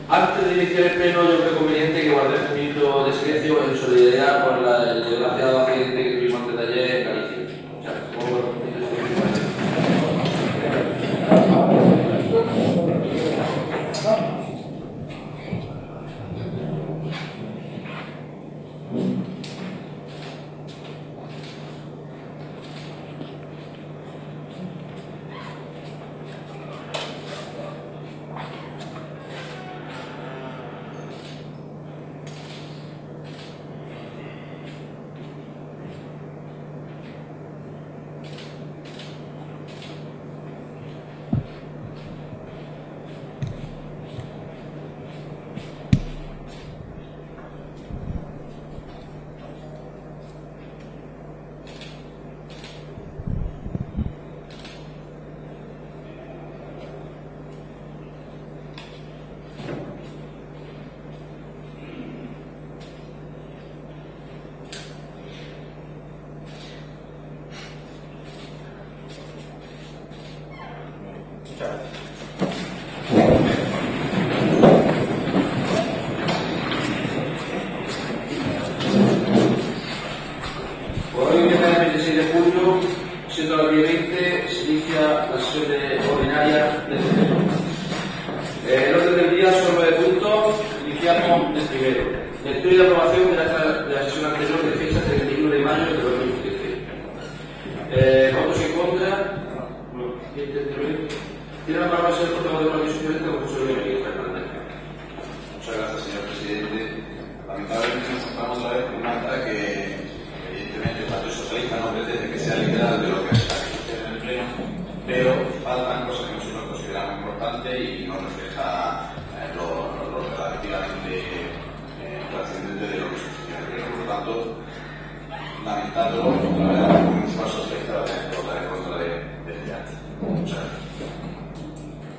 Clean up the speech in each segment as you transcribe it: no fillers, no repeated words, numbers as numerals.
Antes de iniciar el pleno, yo creo conveniente que guardemos un minuto de silencio en solidaridad por el desgraciado accidente que tuvimos antes de ayer en Galicia. Muchas gracias. Por hoy, viernes 26 de julio, siendo las 10:20, se inicia la sesión ordinaria del Pleno. El orden del día son 9 puntos. Iniciamos el primero. Lectura y aprobación de la sesión anterior de fecha 31 de mayo de 2013. ¿Votos en contra? No. Tiene la palabra el señor portavoz de la Comisión de José Luis Miguel Fernández. Muchas gracias, señor presidente. Lamentablemente nos encontramos otra vez con un acta que, evidentemente, el Partido Socialista no pretende que sea literal de lo que está en el Pleno, pero faltan cosas que nosotros consideramos importantes y no refleja lo relativamente trascendente de lo que sucedió en el Pleno. Por lo tanto, lamentando, la verdad, que el Municipal Socialista va a tener que votar en contra de este acta. Muchas gracias.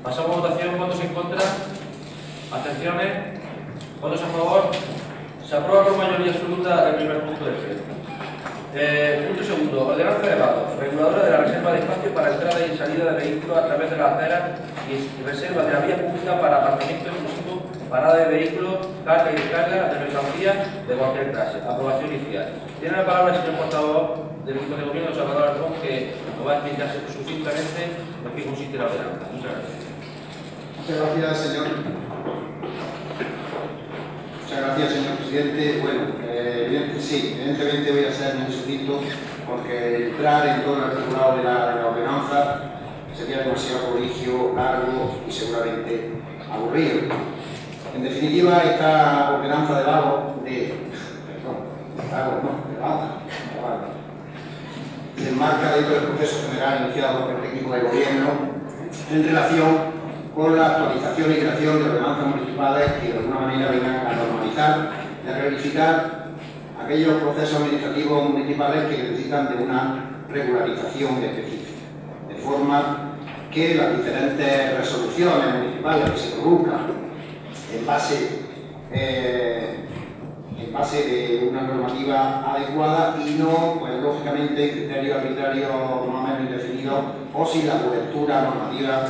Pasamos a votación. ¿Votos en contra? ¿Abstenciones? ¿Votos a favor? Se aprueba por mayoría absoluta el primer punto del pleno. Punto segundo. Ordenanza de datos. Reguladora de la reserva de espacio para entrada y salida de vehículos a través de las aceras y reserva de la vía pública para aparcamiento exclusivo, parada de vehículos, carga y descarga de mercancías de cualquier clase. Aprobación inicial. Tiene la palabra el señor portavoz del Grupo de Gobierno, Salvador Arjón, que nos va a explicarse sucintamente en qué consiste la ordenanza. Muchas gracias. Muchas gracias, señor presidente. Bueno, evidentemente voy a ser muy sucinto porque entrar en todo el articulado de la ordenanza sería demasiado prodigio, largo y seguramente aburrido. En definitiva, esta ordenanza de se enmarca dentro del proceso general iniciado por el equipo de gobierno en relación con la actualización y creación de ordenanzas municipales que de alguna manera vengan a normalizar y a verificar aquellos procesos administrativos municipales que necesitan de una regularización específica, de forma que las diferentes resoluciones municipales que se produzcan en base de una normativa adecuada y no, pues lógicamente, criterios arbitrarios más o menos indefinidos o sin la cobertura normativa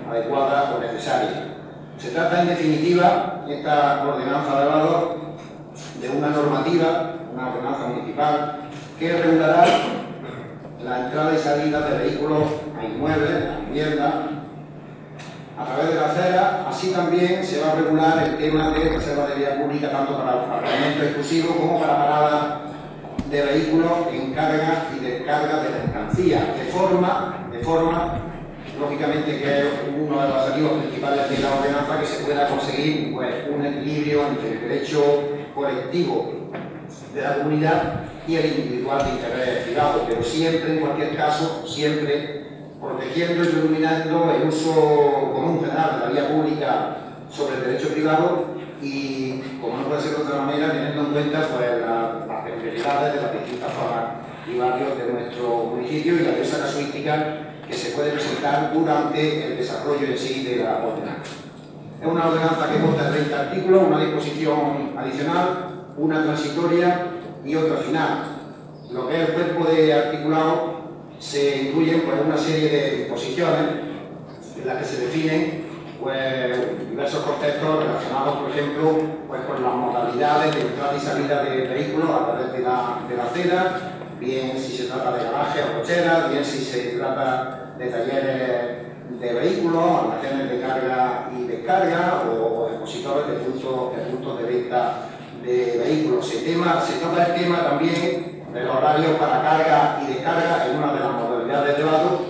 adecuada o necesaria. Se trata, en definitiva, esta ordenanza de valor de una normativa, una ordenanza municipal, que regulará la entrada y salida de vehículos a inmuebles, a viviendas, a través de la acera. Así también se va a regular el tema de reserva de vía pública tanto para aparcamiento exclusivo como para paradas de vehículos en carga y descarga de mercancías, de forma lógicamente que es uno de los objetivos principales de la ordenanza, que se pueda conseguir pues, un equilibrio entre el derecho colectivo de la comunidad y el individual de interés privado, pero siempre, en cualquier caso, siempre protegiendo y iluminando el uso común general de la vía pública sobre el derecho privado y, como no puede ser de otra manera, teniendo en cuenta pues, las peculiaridades de las distintas zonas y barrios de nuestro municipio y la diversa casuística que se puede presentar durante el desarrollo en sí de la ordenanza. Es una ordenanza que consta de 30 artículos, una disposición adicional, una transitoria y otra final. Lo que es el cuerpo de articulado se incluyen pues, una serie de disposiciones en las que se definen pues, diversos conceptos relacionados, por ejemplo, pues, con las modalidades de entrada y salida de vehículos a través de la acera, bien si se trata de garaje o cocheras, bien si se trata de talleres de vehículos, almacenes de carga y descarga o expositores de puntos de venta de vehículos. Se toca el tema también del horario para carga y descarga en una de las modalidades de lado,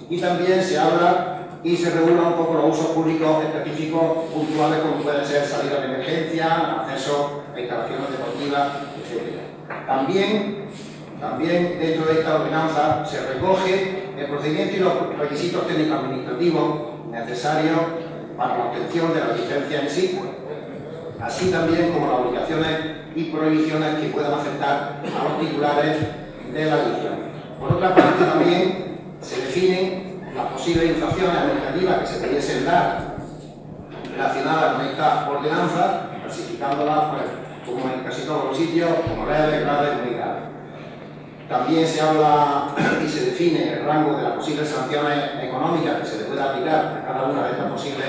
y también se habla y se regula un poco los usos públicos específicos puntuales, como pueden ser salidas de emergencia, acceso a instalaciones deportivas, etc. También dentro de esta ordenanza se recoge el procedimiento y los requisitos técnico-administrativos necesarios para la obtención de la licencia en sí, así también como las obligaciones y prohibiciones que puedan afectar a los titulares de la licencia. Por otra parte, también se definen las posibles infracciones administrativas que se pudiesen dar relacionadas con esta ordenanza, clasificándolas, pues, como en casi todos los sitios, como leves, graves y muy graves. También se habla y se define el rango de las posibles sanciones económicas que se le puede aplicar a cada una de estas posibles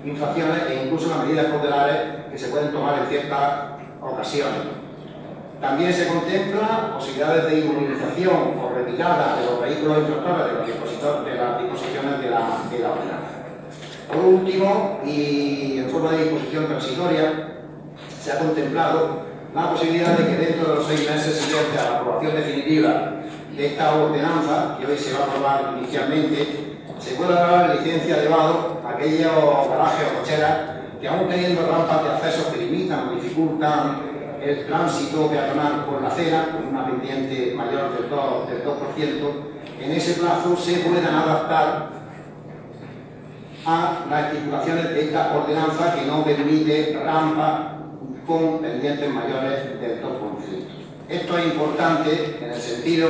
infracciones e incluso las medidas cautelares que se pueden tomar en ciertas ocasiones. También se contempla posibilidades de inmovilización o retirada de los vehículos infractores de las disposiciones de la ordenanza. Por último, y en forma de disposición transitoria, se ha contemplado la posibilidad de que dentro de los 6 meses siguientes a la aprobación definitiva de esta ordenanza, que hoy se va a aprobar inicialmente, se pueda dar licencia de vado a aquellos garajes o cocheras que, aún teniendo rampas de acceso que limitan o dificultan el tránsito peatonal por la acera, con una pendiente mayor del 2%, en ese plazo se puedan adaptar a las estipulaciones de esta ordenanza, que no permite rampas con pendientes mayores del 2%. Esto es importante en el sentido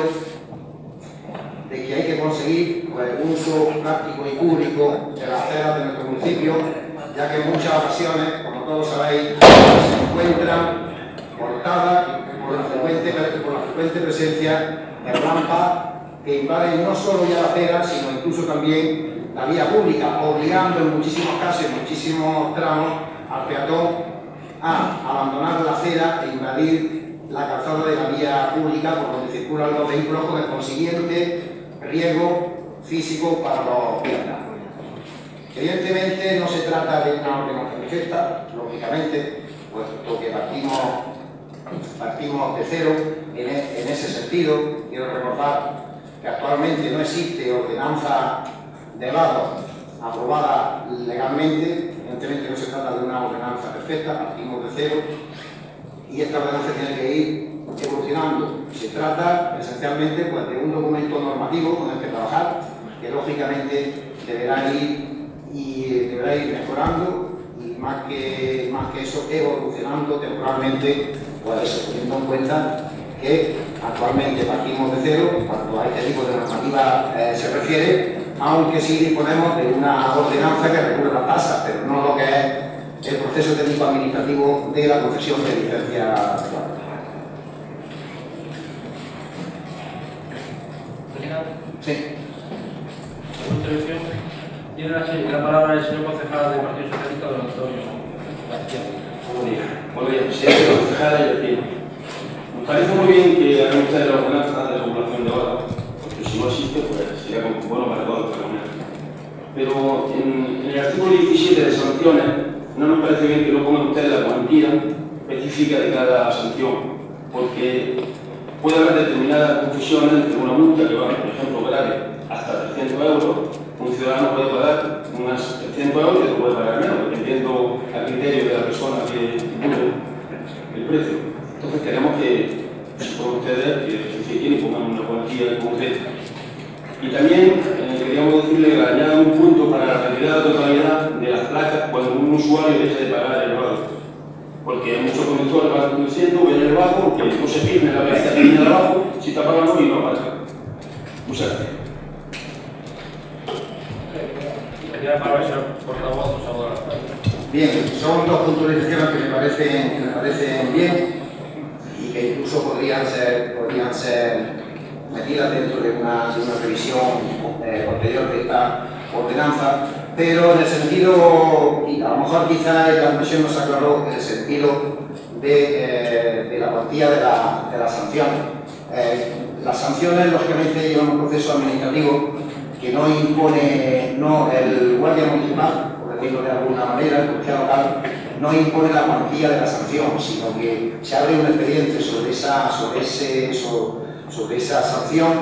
de que hay que conseguir, pues, un uso práctico y público de las aceras de nuestro municipio, ya que en muchas ocasiones, como todos sabéis, se encuentran cortadas por la frecuente presencia de rampas que invaden no solo ya la acera, sino incluso también la vía pública, obligando en muchísimos casos, en muchísimos tramos, al peatón a abandonar la acera e invadir la calzada de la vía pública por donde circulan los vehículos, con el consiguiente riesgo físico para los viandantes. Evidentemente no se trata de una ordenanza perfecta, lógicamente, puesto que partimos de cero en ese sentido. Quiero recordar que actualmente no existe ordenanza de vado aprobada legalmente. Evidentemente no se trata de una ordenanza perfecta, partimos de cero y esta ordenanza tiene que ir evolucionando. Se trata esencialmente, pues, de un documento normativo con el que trabajar, que lógicamente deberá ir mejorando y más que eso, evolucionando temporalmente, pues, teniendo en cuenta que actualmente partimos de cero en cuanto a este tipo de normativa se refiere, aunque sí disponemos de una ordenanza que regula las tasas, pero no lo que es el proceso técnico administrativo de la concesión de licencia. Sí. Tiene la palabra el señor concejal del Partido Socialista, don Antonio García. Buenos días, presidente, concejal y vecino. Me parece muy bien que hagan ustedes la ordenanza de regulación de horas, porque si no existe, pues sería como bueno para todos, pero en el artículo 17 de sanciones no nos parece bien que no pongan ustedes la cuantía específica de cada sanción, porque puede haber determinadas confusiones entre una multa que va, por ejemplo, grave hasta 300 euros. Un ciudadano puede pagar unas 300 euros y otro puede pagar menos, dependiendo al criterio de la persona que impone el precio. Entonces queremos que, si por ustedes, que quieren, pongan una cuantía concreta. Y también queríamos decirle que añadan un punto para la retirada de totalidad de las placas cuando un usuario deja de pagar el vado. Porque muchos conductores van conduciendo, ven el vado, porque no se firme la placa que viene de abajo, si está pagando y no paga. Muchas gracias. Bien, son dos puntualizaciones que me parecen bien y que incluso podrían ser metidas dentro de una revisión posterior de esta ordenanza, pero en el sentido, y a lo mejor quizá en la comisión nos aclaró el sentido de la cuantía de las sanciones. Las sanciones, lógicamente, llevan un proceso administrativo que no impone, el guardia municipal, por decirlo de alguna manera, el policía local, no impone la cuantía de la sanción, sino que se abre un expediente sobre esa sanción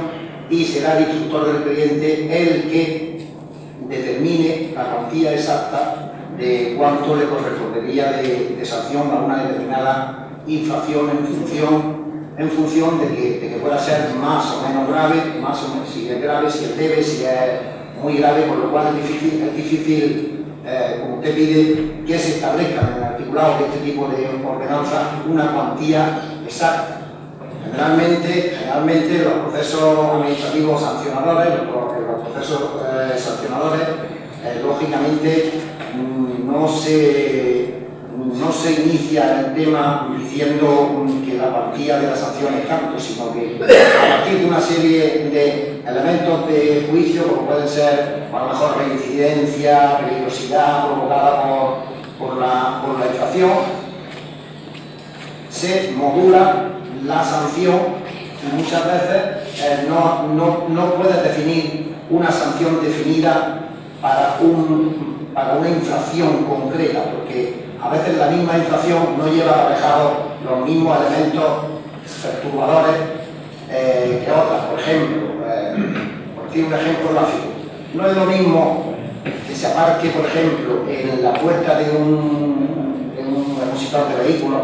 y será el instructor del expediente el que determine la cuantía exacta de cuánto le correspondería de sanción a una determinada infracción en función de que pueda ser más o menos grave, más o menos si es grave, si es leve, si es muy grave, por lo cual es difícil, como usted pide, que se establezca en el articulado de este tipo de ordenanza una cuantía exacta. Generalmente los procesos administrativos sancionadores, los procesos sancionadores, lógicamente no se inicia el tema diciendo que la cuantía de la sanción es tanto, sino que a partir de una serie de elementos de juicio, como pueden ser a lo mejor reincidencia, peligrosidad provocada por la infracción, se modula la sanción y muchas veces no puedes definir una sanción definida para una infracción concreta, porque a veces la misma infracción no lleva aparejados los mismos elementos perturbadores que otras. Por ejemplo, por decir un ejemplo gráfico, no es lo mismo que se aparque, por ejemplo, en la puerta de un expositor de vehículos,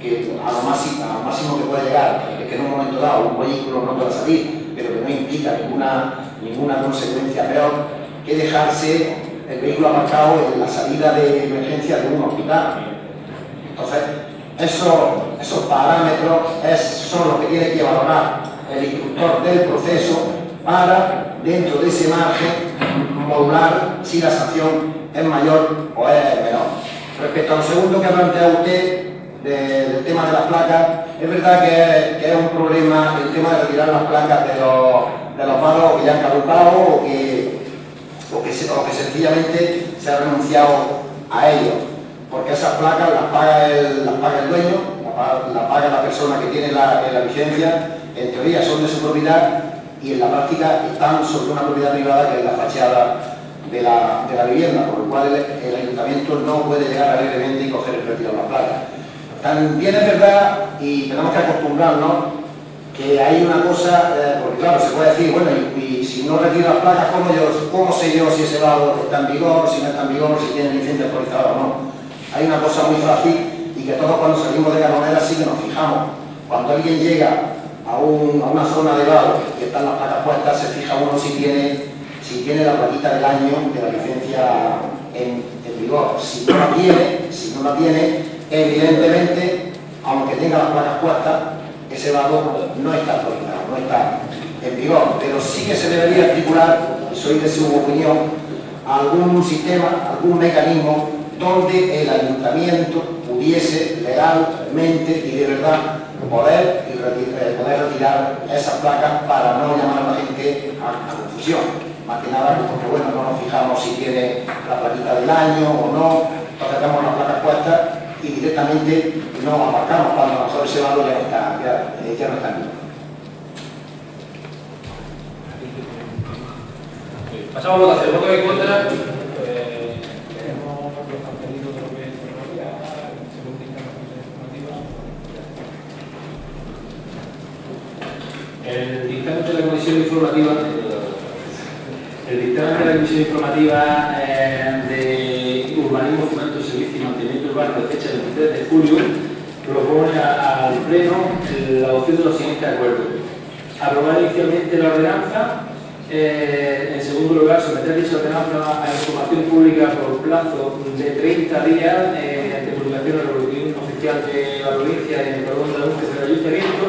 que a lo máximo que puede llegar es que en un momento dado un vehículo no pueda salir, pero que no implica ninguna consecuencia peor que dejarse el vehículo aparcado en la salida de emergencia de un hospital. Entonces, esos parámetros son los que tiene que valorar el instructor del proceso para, dentro de ese margen, modular si la sanción es mayor o es menor. Respecto a lo segundo que ha planteado usted, del tema de las placas, es verdad que es un problema el tema de retirar las placas de los vados que ya han caducado o que sencillamente se ha renunciado a ellos, porque esas placas las paga el dueño, las paga la persona que tiene la licencia, en teoría son de su propiedad y en la práctica están sobre una propiedad privada que es la fachada de la vivienda, por lo cual el ayuntamiento no puede llegar alegremente y coger el retiro de las placas. También es verdad, y tenemos que acostumbrarnos, que hay una cosa, porque claro, se puede decir, bueno, y si no retiro las placas, ¿cómo sé yo si ese vado está en vigor, si no está en vigor, si tiene licencia actualizada o no? Hay una cosa muy fácil y que todos cuando salimos de Carbonera sí que nos fijamos. Cuando alguien llega a una zona de vado y están las placas puestas, se fija uno si tiene la plaquita del año de la licencia en vigor. Si no la tiene, evidentemente, aunque tenga las placas puestas, ese vado no está actualizado, no está en vigor, pero sí que se debería articular, y soy de su opinión, algún sistema, algún mecanismo donde el ayuntamiento pudiese legalmente y de verdad poder retirar esas placas para no llamar a la gente a confusión. Más que nada porque, bueno, no nos fijamos si tiene la plaquita del año o no, entonces tenemos las placas puestas y directamente no aparcamos cuando a lo mejor ese vado ya no está en vigor. Pasamos a votación. ¿Voto en contra? El dictamen de la Comisión Informativa de Urbanismo, Fomento, Servicio y Mantenimiento Urbano de fecha 23 de julio propone al Pleno la adopción de los siguientes acuerdos. Aprobar inicialmente la ordenanza. En segundo lugar, someter dicha ordenanza a información pública por plazo de 30 días mediante publicación en el boletín oficial de la provincia y en el cordón de anuncios del ayuntamiento,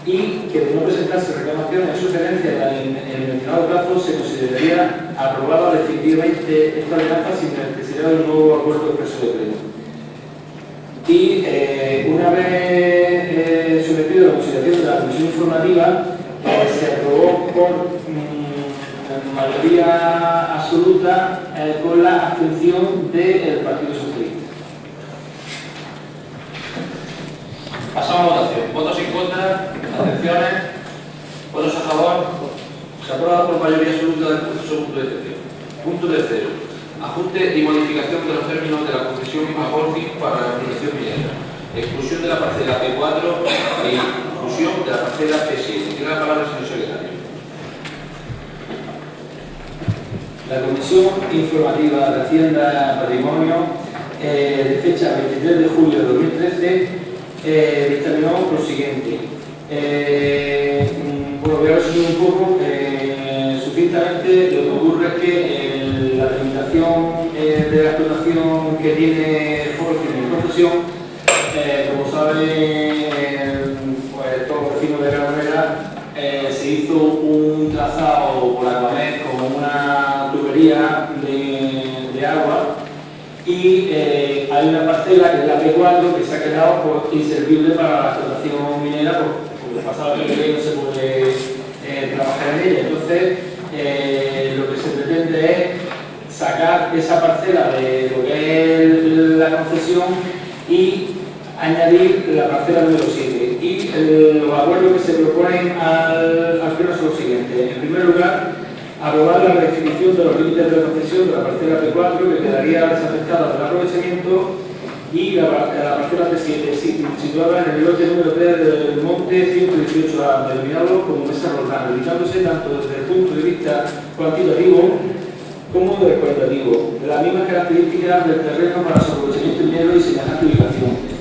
y que de no presentarse reclamaciones o sugerencias en el mencionado plazo se consideraría aprobada definitivamente esta ordenanza sin necesidad de un nuevo acuerdo expreso de pleno. Y una vez sometido a la consideración de la Comisión Informativa, se aprobó por mayoría absoluta con la abstención del Partido Socialista. Pasamos a votación. Votos en contra, abstenciones, votos a favor. Se aprueba por mayoría absoluta del punto de excepción. Punto tercero. Ajuste y modificación de los términos de la concesión Aporfi para la explotación minera. Exclusión de la parcela P4 e inclusión de la parcela P7. Tiene la palabra el señor secretario. La Comisión Informativa de Hacienda y Patrimonio, de fecha 23 de julio de 2013, dictaminó lo siguiente. Bueno, voy a resumir un poco. Sucintamente, lo que ocurre es que la tramitación de la explotación que tiene Forest en concesión, como saben, pues todos los vecinos de Granadera, se hizo un trazado por Acuamed con una tubería de agua y hay una parcela que es la P4 que se ha quedado pues, inservible para la explotación minera porque pasado el que no se puede trabajar en ella. Entonces, lo que se pretende es sacar esa parcela de lo que es la concesión y añadir la parcela número 7. Y los acuerdos que se proponen al pleno son los siguientes. En primer lugar, aprobar la redefinición de los límites de la concesión de la parcela P4, que quedaría desafectada del aprovechamiento, y la parcela P7, situada en el lote número 3 del monte 118A, denominado como mesa Roldán, limitándose tanto desde el punto de vista cuantitativo como cualitativo, las mismas características del terreno para su aprovechamiento minero y semejante ubicación.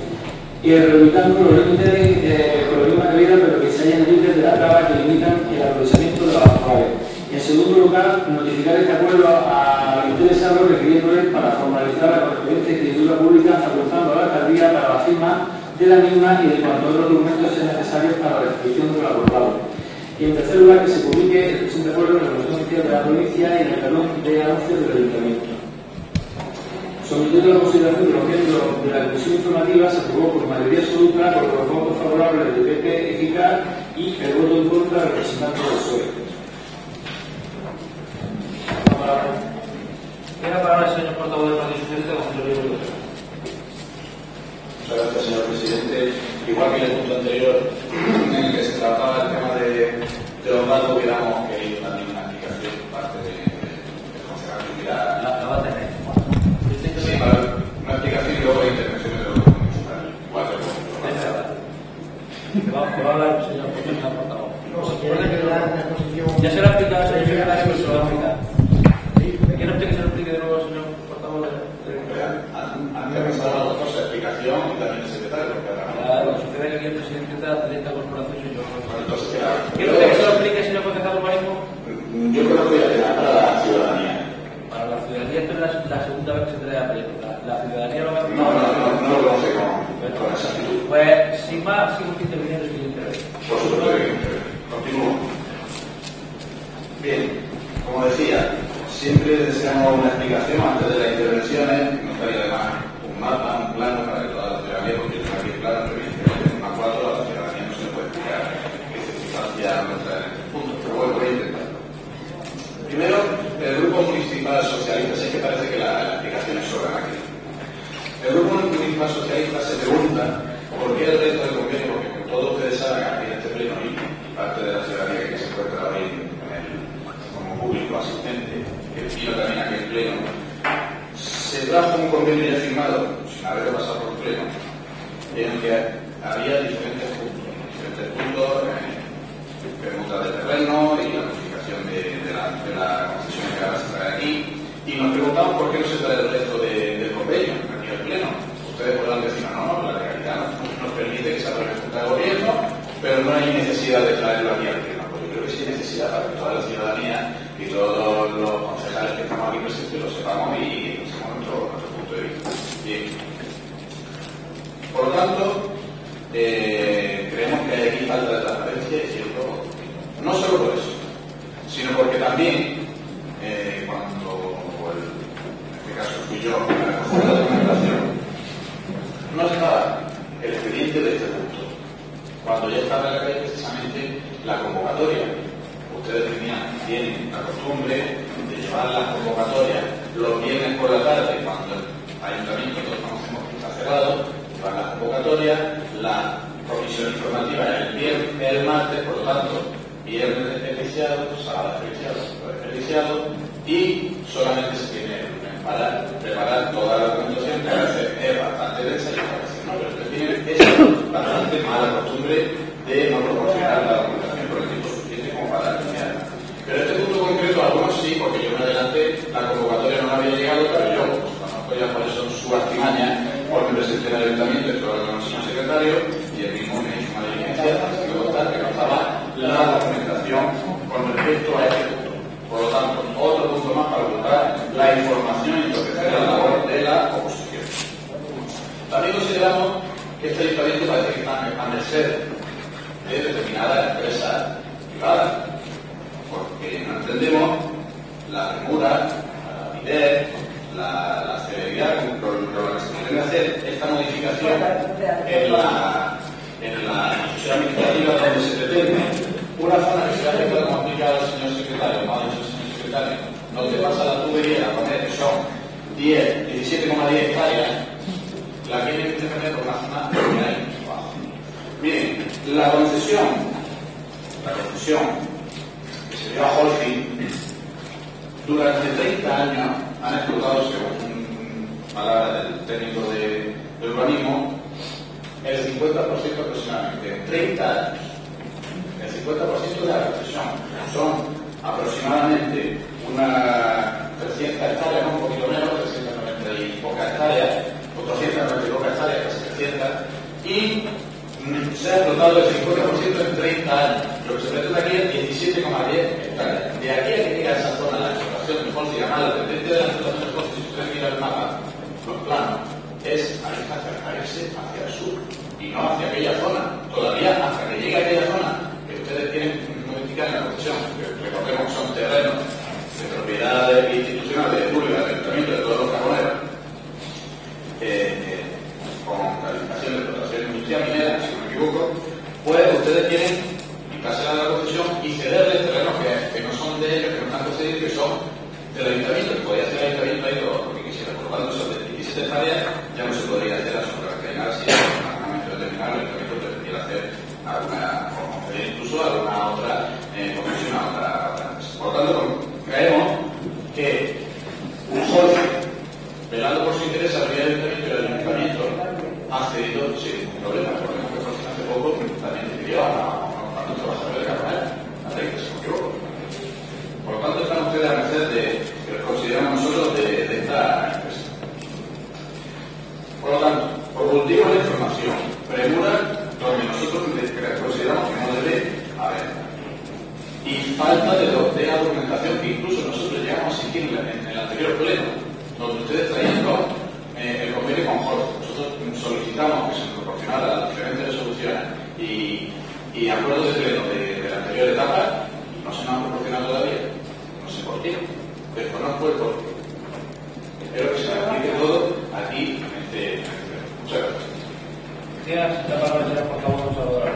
Y reubicando los límites con la misma calidad, pero que se hayan límites de la traba que limitan el aprovechamiento de los actuales. Y en segundo lugar, notificar este acuerdo al interesado requiriéndole para formalizar la correspondiente escritura pública, facultando a la alcaldía para la firma de la misma y de cuanto otros documentos sean necesarios para la expedición de lo acordado. Y en tercer lugar, que se publique el presente acuerdo en la Comisión Oficial de la provincia y en el talón de anuncios del Ayuntamiento. Sometiendo la consideración de los miembros de la Comisión Informativa, se aprobó por mayoría absoluta con los votos favorables del PP Eficaz y el voto en contra del representante del PSOE. Tiene la palabra el señor portavoz del Partido Socialista, José Luis Rodríguez. Muchas gracias, señor presidente. Igual que en el punto anterior, en el que se trataba el tema de los datos, hubiéramos querido también una explicación por parte del concejal que hubiera. La va a tener. Sí, para una explicación y luego la intervención de los municipales. Igual que Va a hablar el señor portavoz. Si quiere que la exposición... Ya se lo ha explicado el señor secretario, pero se lo va a explicar. ¿Quiere usted que se lo explique de nuevo, señor portavoz? han pasado las cosas, explicación y también el secretario. Claro, sucede que aquí el presidente de esta corporación soy yo. Entonces, ¿Quiere usted que se lo explique, señor concejal de urbanismo? yo creo que voy a tener para la ciudadanía. Para la ciudadanía, esto es la segunda vez que se trae a proyecto. La ciudadanía lo va a... No lo conoce con esa actitud. Pues, sin más, sigo interviniendo sin interés. Por supuesto que continúo. Bien, como decía, siempre deseamos una explicación antes de las intervenciones. Me gustaría además un mapa, un plano para que toda la ciudadanía, porque yo tengo aquí el plano, pero evidentemente en una 4 a la ciudadanía no se le puede explicar qué circunstancia nuestra en este punto. Pero bueno, voy a intentarlo. Primero, el Grupo Municipal Socialista, sé que parece que la explicación es sobran aquí. El Grupo Municipal Socialista se pregunta por qué el resto del convenio, porque como todos ustedes saben aquí en este pleno y parte de la ciudadanía que se encuentra hoy como público asistente, que vino también aquí en pleno, se trajo un convenio ya firmado, sin haber pasado por el pleno, en el que había diferentes puntos, permuta de terreno y la modificación de la concesión que ahora se trae aquí, y nos preguntamos por qué no se trae el resto del convenio aquí al pleno. Ustedes podrán decir, no, la legalidad nos permite que se apruebe en Junta de Gobierno, pero no hay necesidad de traerlo aquí al pleno. Pues yo creo que sí hay necesidad para que toda la ciudadanía y todos los concejales que estamos aquí presentes lo sepamos y conocemos nuestro punto de vista. Bien. Por lo tanto, creemos que hay aquí falta de transparencia y cierto, no solo por eso, sino porque también cuando, en este caso fui yo, la consejera de documentación, no estaba el expediente de este punto, cuando ya estaba en la calle precisamente la convocatoria. Ustedes tienen la costumbre van las convocatorias los viernes por la tarde, cuando el ayuntamiento todos conocemos que está cerrado, van las convocatorias, la comisión informativa el martes, por lo tanto, viernes desperdiciado, sábado desperdiciado, y solamente se tiene para preparar toda la documentación, que a veces es bastante densa y a veces no, pero usted tiene esa bastante mala costumbre de no proporcionar la documentación por el tiempo suficiente como para iniciar. Pero este punto concreto, algunos sí, porque yo me adelanté, la convocatoria no me había llegado, pero yo pues, conozco ya cuáles son sus artimañas, porque me presenté en el ayuntamiento, esto lo conocí al secretario, y el mismo me hizo una diligencia, así que contar que no estaba la documentación con respecto a este punto. Por lo tanto, otro punto más para buscar la información y entorpecer la labor de la oposición. También consideramos que este ayuntamiento parece que está a merced de determinadas empresas privadas, porque no entendemos la premura, la rapidez, la celeridad con lo que se pretende hacer esta modificación en la sociedad administrativa, donde se pretende una zona que se ha como explicado el señor secretario, como ha dicho el señor secretario, donde pasa la tubería a poner que son 17,10 hectáreas, la quieren defender por una zona que hay abajo. Miren, la concesión que se dio a Holcim, durante 30 años han explotado, según palabras del técnico de urbanismo, el 50% aproximadamente, en 30 años. El 50% de la concesión son aproximadamente unas 300 hectáreas, un poquito menos, 390 y pocas hectáreas, o 290 y pocas hectáreas, casi 300, y se ha explotado el 50% en 30 años. Lo que se pretende aquí es 17,10 hectáreas. De aquí a que llega esa zona, la explotación de Holcim, además la tendencia de la explotación de Holcim, si usted mira el mapa, los planos, es acercarse hacia el sur y no hacia aquella zona. Todavía hasta que llegue a aquella zona que ustedes tienen modificar en la concesión, que recordemos que son terrenos de propiedad institucional de pública del ayuntamiento de todos los carboneros, con calificación de explotación industrial minera, si no me equivoco, pues ustedes tienen quitarse la concesión y cederles terrenos que no son de ellos, que no están concedidos, que son del ayuntamiento, que podría hacer el ayuntamiento ahí lo que quisiera. Por lo tanto, sobre 17 hectáreas ya no se podría hacer a sobrecargar si en un momento determinado el ayuntamiento pretendiera hacer alguna, incluso alguna otra comisión a otra empresa. Por lo tanto, creemos que un socio, velando por su interés al del ayuntamiento y el ayuntamiento, ha cedido sin ningún problema. Recordemos que hace poco también decidió a unos cuantos trabajadores de Carvajal, a 30, si no me equivoco. Por lo tanto, están ustedes a merced de que los consideramos nosotros de esta empresa. Por lo tanto, por motivo de información, premura donde nosotros consideramos que no debe haber. Y falta de la documentación que incluso nosotros llegamos a exigir en el anterior pleno, donde ustedes traían el convenio con Holcim. Nosotros solicitamos que se nos proporcionara las diferentes resoluciones y acuerdos de pleno de la anterior etapa, y no se nos han proporcionado todavía. No sé por qué, desconozco el por qué. Espero que se me explique todo aquí en este pleno. Muchas gracias. Gracias. La palabra será, por favor, Salvador.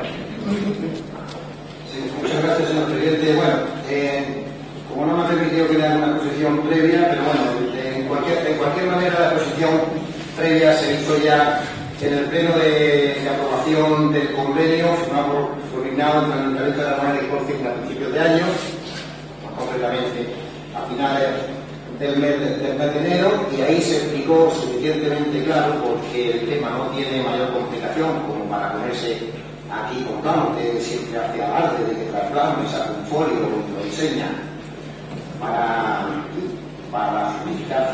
Sí, muchas gracias, señor presidente. Bueno, como no me ha permitido que le haga una exposición previa, pero bueno, en cualquier manera la exposición previa se hizo ya en el pleno de aprobación del convenio firmado entre el Ayuntamiento de la Moneda y Holcim a principios de año, más concretamente a finales del mes de enero, y ahí se explicó suficientemente claro, porque el tema no tiene mayor complicación como para ponerse aquí contamos que siempre hace alarde de que trasplano y saca un folio y lo diseña para justificar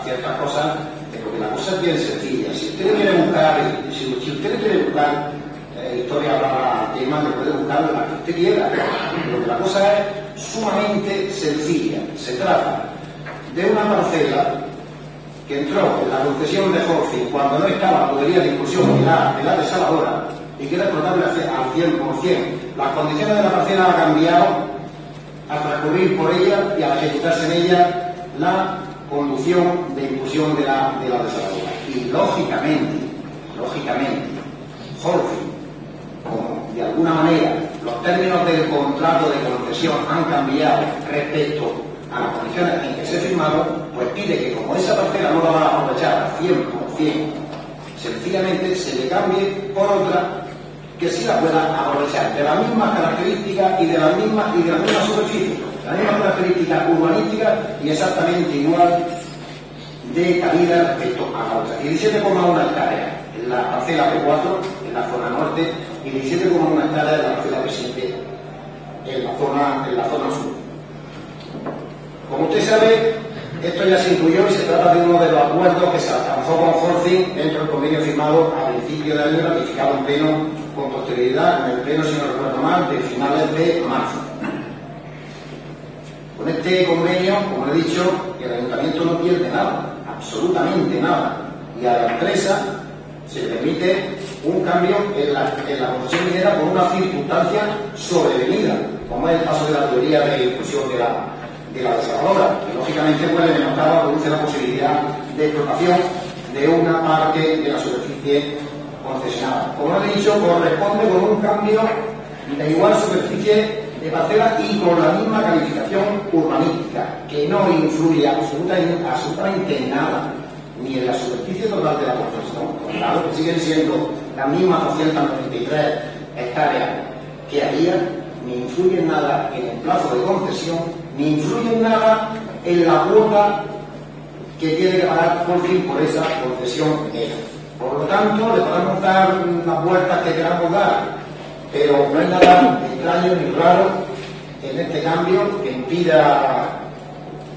ciertas cosas, porque la cosa es bien sencilla. Si usted quiere buscar, historia para temas, le puede buscar la que usted quiera, pero la cosa es sumamente sencilla. Se trata de una parcela que entró en la concesión de Holcim cuando no estaba la tubería de inclusión de la desaladora y que era explotable al 100%. Las condiciones de la parcela han cambiado al transcurrir por ella y al ejecutarse en ella la conducción de inclusión de la desaladora. Y lógicamente, Holcim, como de alguna manera los términos del contrato de concesión han cambiado respecto a las condiciones en que firmado, pues pide que como esa parcela no la va a aprovechar al 100%, sencillamente se le cambie por otra que sí la pueda aprovechar, de las mismas características y de la misma superficie, la misma característica urbanística y exactamente igual de calidad respecto a la otra. 17,1 hectáreas en la parcela P4, en la zona norte, y 17,1 hectáreas en la parcela P7, en la zona sur. Como usted sabe, esto ya se incluyó y se trata de uno de los acuerdos que se alcanzó con Holcim dentro del convenio firmado a principio de año, ratificado en pleno con posterioridad en el pleno, si no recuerdo mal, de finales de marzo. Con este convenio, como he dicho, el ayuntamiento no pierde nada, absolutamente nada, y a la empresa se le permite un cambio en la concesión minera por una circunstancia sobrevenida, como es el paso de la teoría de inclusión de la desarrolladora, que lógicamente puede denotar o produce la posibilidad de explotación de una parte de la superficie concesionada. Como he dicho, corresponde con un cambio de igual superficie de parcela y con la misma calificación urbanística, que no influye absolutamente nada, ni en la superficie total de la concesión, claro que siguen siendo las mismas 293 hectáreas que había, ni influye nada en el plazo de concesión, ni influye nada en la cuota que tiene que pagar Holcim por esa concesión minera. Por lo tanto, le podemos dar las vueltas que queramos dar, pero no hay nada extraño ni raro en este cambio que impida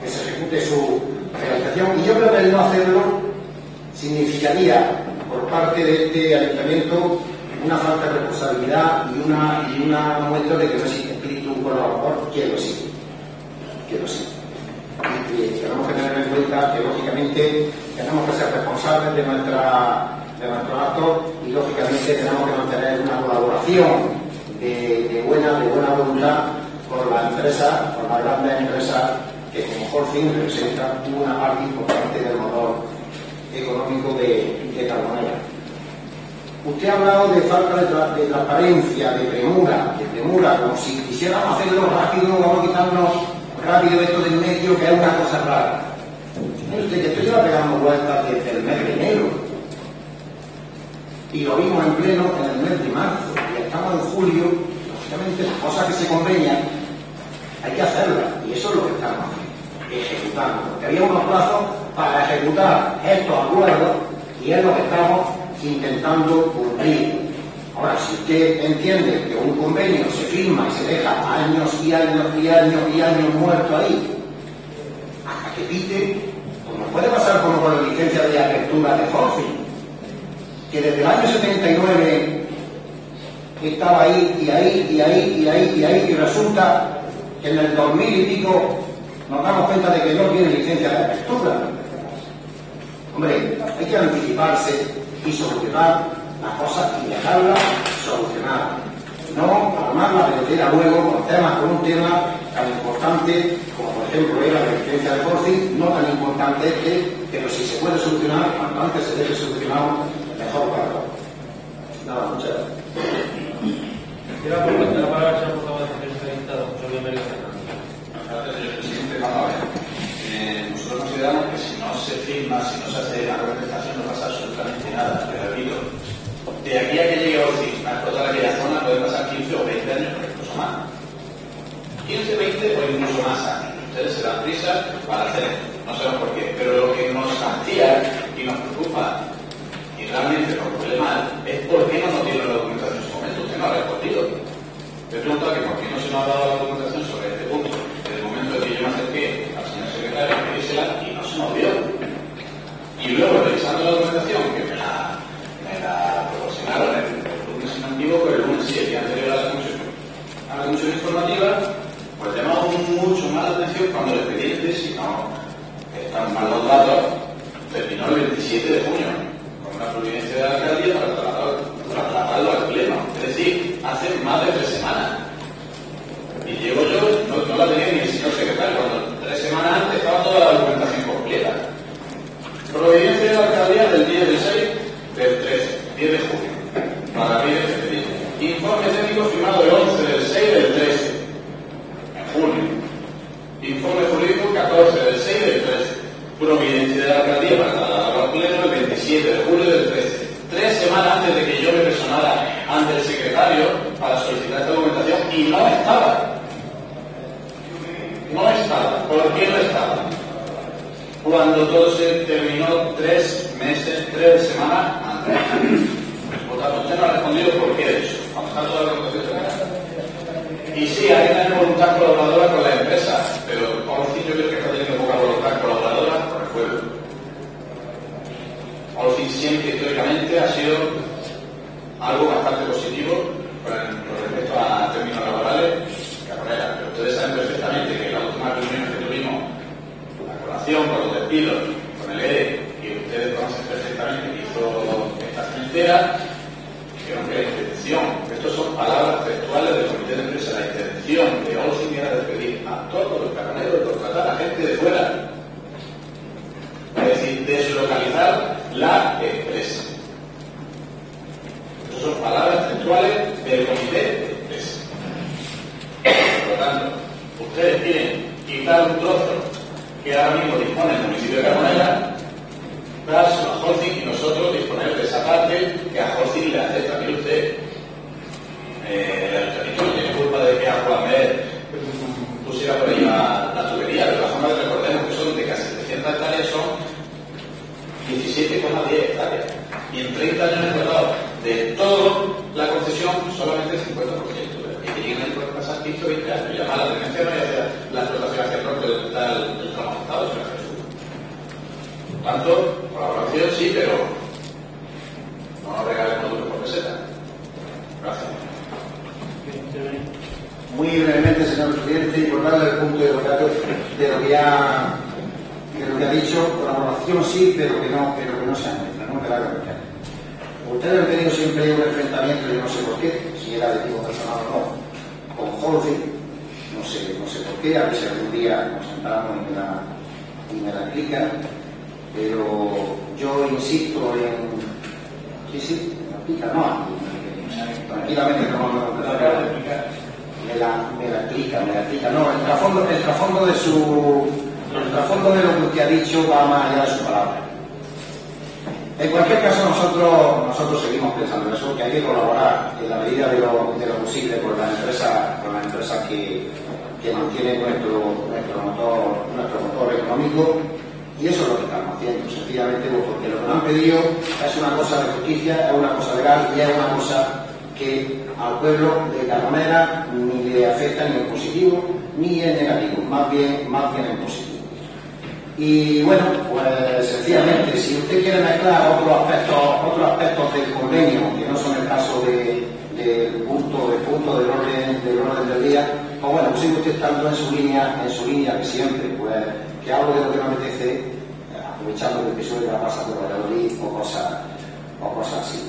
que se ejecute su realización. Y yo creo que el no hacerlo significaría, por parte de este ayuntamiento, una falta de responsabilidad y una muestra de que no existe espíritu colaborador, que lo existe. Y tenemos que tener en cuenta que, lógicamente, tenemos que ser responsables de nuestro acto y, lógicamente, tenemos que mantener una colaboración de buena voluntad con la empresa, con las grandes empresas que, como Holcim, representan una parte importante del motor económico de Carbonera. Usted ha hablado de falta de transparencia, de premura, como si quisiéramos hacerlo rápido, vamos a quitarnos rápido esto del medio, que es una cosa rara. Mire usted, que esto lleva pegando vueltas desde el mes de enero. Y lo vimos en pleno en el mes de marzo. Y estamos en julio, lógicamente las cosas que se convenian hay que hacerlas. Y eso es lo que estamos ejecutando. Porque había unos plazos para ejecutar estos acuerdos y es lo que estamos intentando cumplir. Ahora, si usted entiende que un convenio se firma y se deja años y años muerto ahí, hasta que pite, como puede pasar como con la licencia de apertura de Holcim, que desde el año 79 estaba ahí, y resulta que en el 2000 y pico nos damos cuenta de que no tiene licencia de apertura. Hombre, hay que anticiparse y solucionar las cosas y dejarlas solucionadas. No armar la pelotera luego con un tema tan importante como, por ejemplo, era la licencia de Holcim, no tan importante pero si se puede solucionar, cuanto antes se debe solucionar, mejor para todos. Nada, muchas gracias. Quiero preguntar la palabra al señor portavoz del Partido Socialista, José Luis Mérida Fernández. Gracias, señor presidente. Vamos a ver. Nosotros consideramos que si no se firma, si no se hace la contestación, no pasa absolutamente nada. Pero repito, de aquí a que llegue Holcim a explotar aquella zona puede pasar 15 o 20 años, pero incluso más. 15, 20 o incluso más años. Ustedes se dan prisa para hacer esto. No sabemos por qué. Pero lo que nos hacía y nos preocupa y realmente nos duele mal es por qué no nos dieron la documentación en su momento. Usted no ha respondido. Me pregunta que por qué no se nos ha dado la documentación sobre este punto. Desde el momento en que yo me acerqué al señor secretario a pedírsela y no se nos dio. Y luego, revisando la documentación, que me la proporcionaron el lunes antiguo, pero el lunes sí, el día anterior a la comisión informativa, pues llamamos mucho más la atención cuando el expediente, si no están mal los datos, terminó el 27 de junio, con una providencia de la alcaldía para trasladarlo al pleno. Es decir, hace más de 3 semanas. Y llego yo, no la tenía ni el señor secretario, cuando 3 semanas antes estaba toda la documentación completa. Providencia de la alcaldía del día del 6 del 13, 10 de junio, para la ley de expediente. Informe técnico firmado el 11 del 6 del 13, en junio. Informe jurídico 14 del 6 del 13. providencia de la alcaldía para trasladarlo al pleno el 27 de julio del 13. 3 semanas antes de que yo me personara ante el secretario para solicitar esta documentación y no estaba. No estaba. ¿Por qué no estaba? Cuando todo se terminó 3 meses, 3 semanas antes. Por tanto, usted no ha respondido por qué de eso. Vamos a toda la documentación terminada. Y sí, hay que tener voluntad colaboradora con la empresa, pero Olcin yo creo que está teniendo poca voluntad colaboradora con el pueblo. Olcin siempre históricamente ha sido algo bastante positivo con respecto a términos laborales que Cabrera. Pero ustedes saben perfectamente que la última reunión que tuvimos, la colación con los despidos, con el ERE, que ustedes conocen perfectamente que hizo esta cementera, dijeron que la intención, estos son palabras textuales del comité de empresa, la intención de Olcin era despedir a todos los camioneros y contratar a gente de fuera. Es decir, deslocalizar la empresa. Estas son palabras textuales del comité de empresa. Por lo tanto, ustedes quieren quitar un trozo que ahora mismo dispone el municipio de Carbonera, dárselo a Olcin y nosotros disponer de esa parte que a Olcin le acepta. Mire usted, el ayuntamiento no tiene culpa de que a Juan Mer pusiera por ahí la tubería, de todas formas recordemos que son de casi 300 hectáreas, son 17,10 hectáreas. Y en 30 años recordado de toda la concesión, solamente el 50%. Y que lleguen ahí por pasar 15 o 20 años. Llamar la tenencia no y hacer la explotación hacia el norte donde está el tramo afectado, sino hacia el sur. Por tanto, colaboración sí, pero no nos regalemos duros por peseta. Gracias. Muy brevemente, señor presidente, y por darle el punto de lo que ha dicho, colaboración sí, pero que no se anuncia, no queda que ustedes han tenido siempre un enfrentamiento, yo no sé por qué, si era de tipo personal o no, con Olcin, no sé por qué, a ver si algún día nos sentamos y me la explican, pero yo insisto en... Sí, me la explica, no, tranquilamente no vamos a empezar a explicar. Me la explica. No, el trasfondo de lo que usted ha dicho va más allá de su palabra. En cualquier caso, nosotros seguimos pensando eso, que hay que colaborar en la medida de lo posible con la empresa que mantiene nuestro motor económico, y eso es lo que estamos haciendo, sencillamente porque lo que nos han pedido es una cosa de justicia, es una cosa legal y es una cosa que al pueblo de Carbonera ni le afecta ni en positivo ni en negativo, más bien en positivo. Y bueno, pues sencillamente, si usted quiere mezclar otros aspectos del convenio, que no son el caso del punto del orden del día, pues bueno, sigue usted estando en su línea que siempre, pues que hablo de lo que me apetece, aprovechando el episodio de la pasa por Valladolid o cosas así.